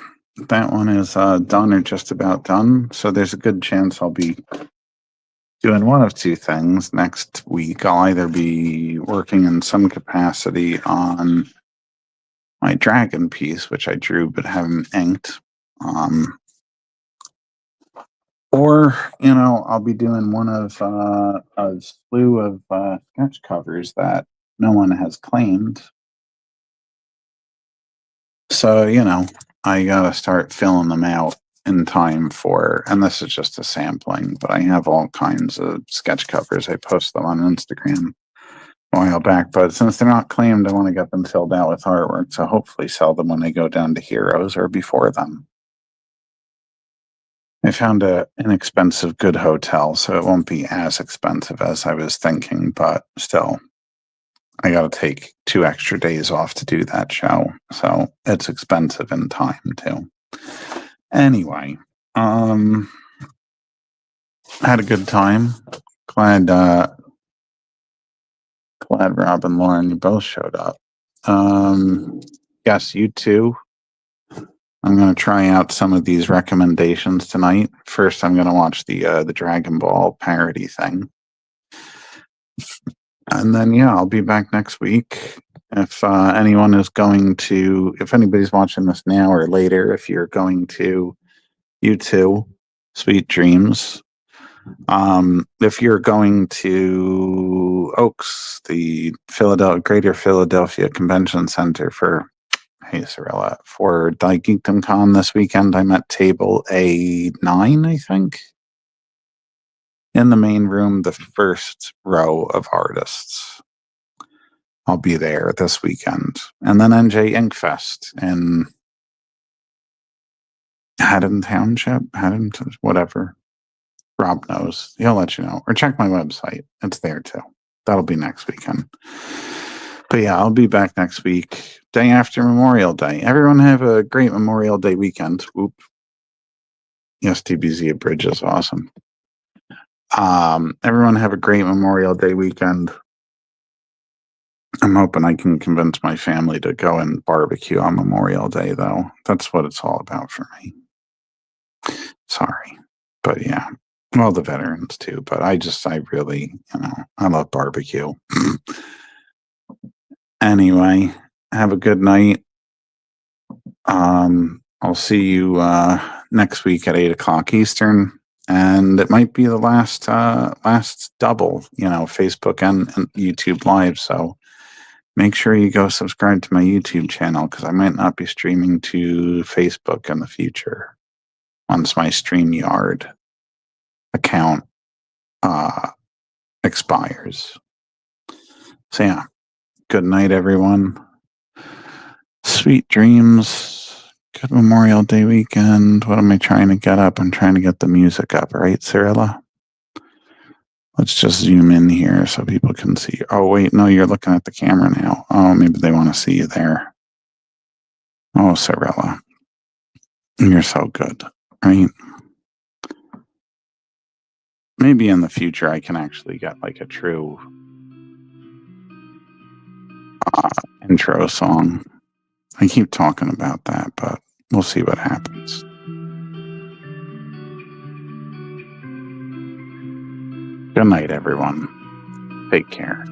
that one is done or just about done. So there's a good chance I'll be doing one of two things next week. I'll either be working in some capacity on my dragon piece, which I drew but haven't inked. Or, I'll be doing one of a slew of sketch covers that no one has claimed. So, I got to start filling them out in time and this is just a sampling, but I have all kinds of sketch covers. I post them on Instagram a while back, but since they're not claimed, I want to get them filled out with artwork. So hopefully sell them when they go down to Heroes or before them. I found an inexpensive good hotel, so it won't be as expensive as I was thinking, but still, I got to take 2 extra days off to do that show. So it's expensive in time too. Anyway, had a good time. Glad Rob and Lauren, you both showed up. Yes, you too. I'm going to try out some of these recommendations tonight. First, I'm going to watch the Dragon Ball parody thing. And then, yeah, I'll be back next week. If anyone is if anybody's watching this now or later, if you're going to, you too, sweet dreams. If you're going to Oaks, the Greater Philadelphia Convention Center for Geekdom Con this weekend, I'm at table A9, I think. In the main room, the first row of artists. I'll be there this weekend. And then NJ Inkfest in Haddon Township, whatever. Rob knows. He'll let you know. Or check my website. It's there too. That'll be next weekend. But yeah, I'll be back next week, day after Memorial Day. Everyone have a great Memorial Day weekend. Whoop. Yes, TBZ Bridge is awesome. Everyone have a great Memorial Day weekend. I'm hoping I can convince my family to go and barbecue on Memorial Day, though. That's what it's all about for me. Sorry. But yeah. Well, the veterans too, but I really, I love barbecue. Anyway, have a good night. I'll see you next week at 8 o'clock Eastern, and it might be the last double, Facebook and YouTube Live. So make sure you go subscribe to my YouTube channel because I might not be streaming to Facebook in the future once my StreamYard account expires. So yeah, good night, everyone. Sweet dreams. Good Memorial Day weekend. What am I trying to get up? I'm trying to get the music up, right, Cirilla? Let's just zoom in here so people can see. Oh, wait, no, you're looking at the camera now. Oh, maybe they want to see you there. Oh, Cirilla. You're so good, right? Maybe in the future I can actually get like a true intro song. I keep talking about that, but we'll see what happens. Good night, everyone. Take care.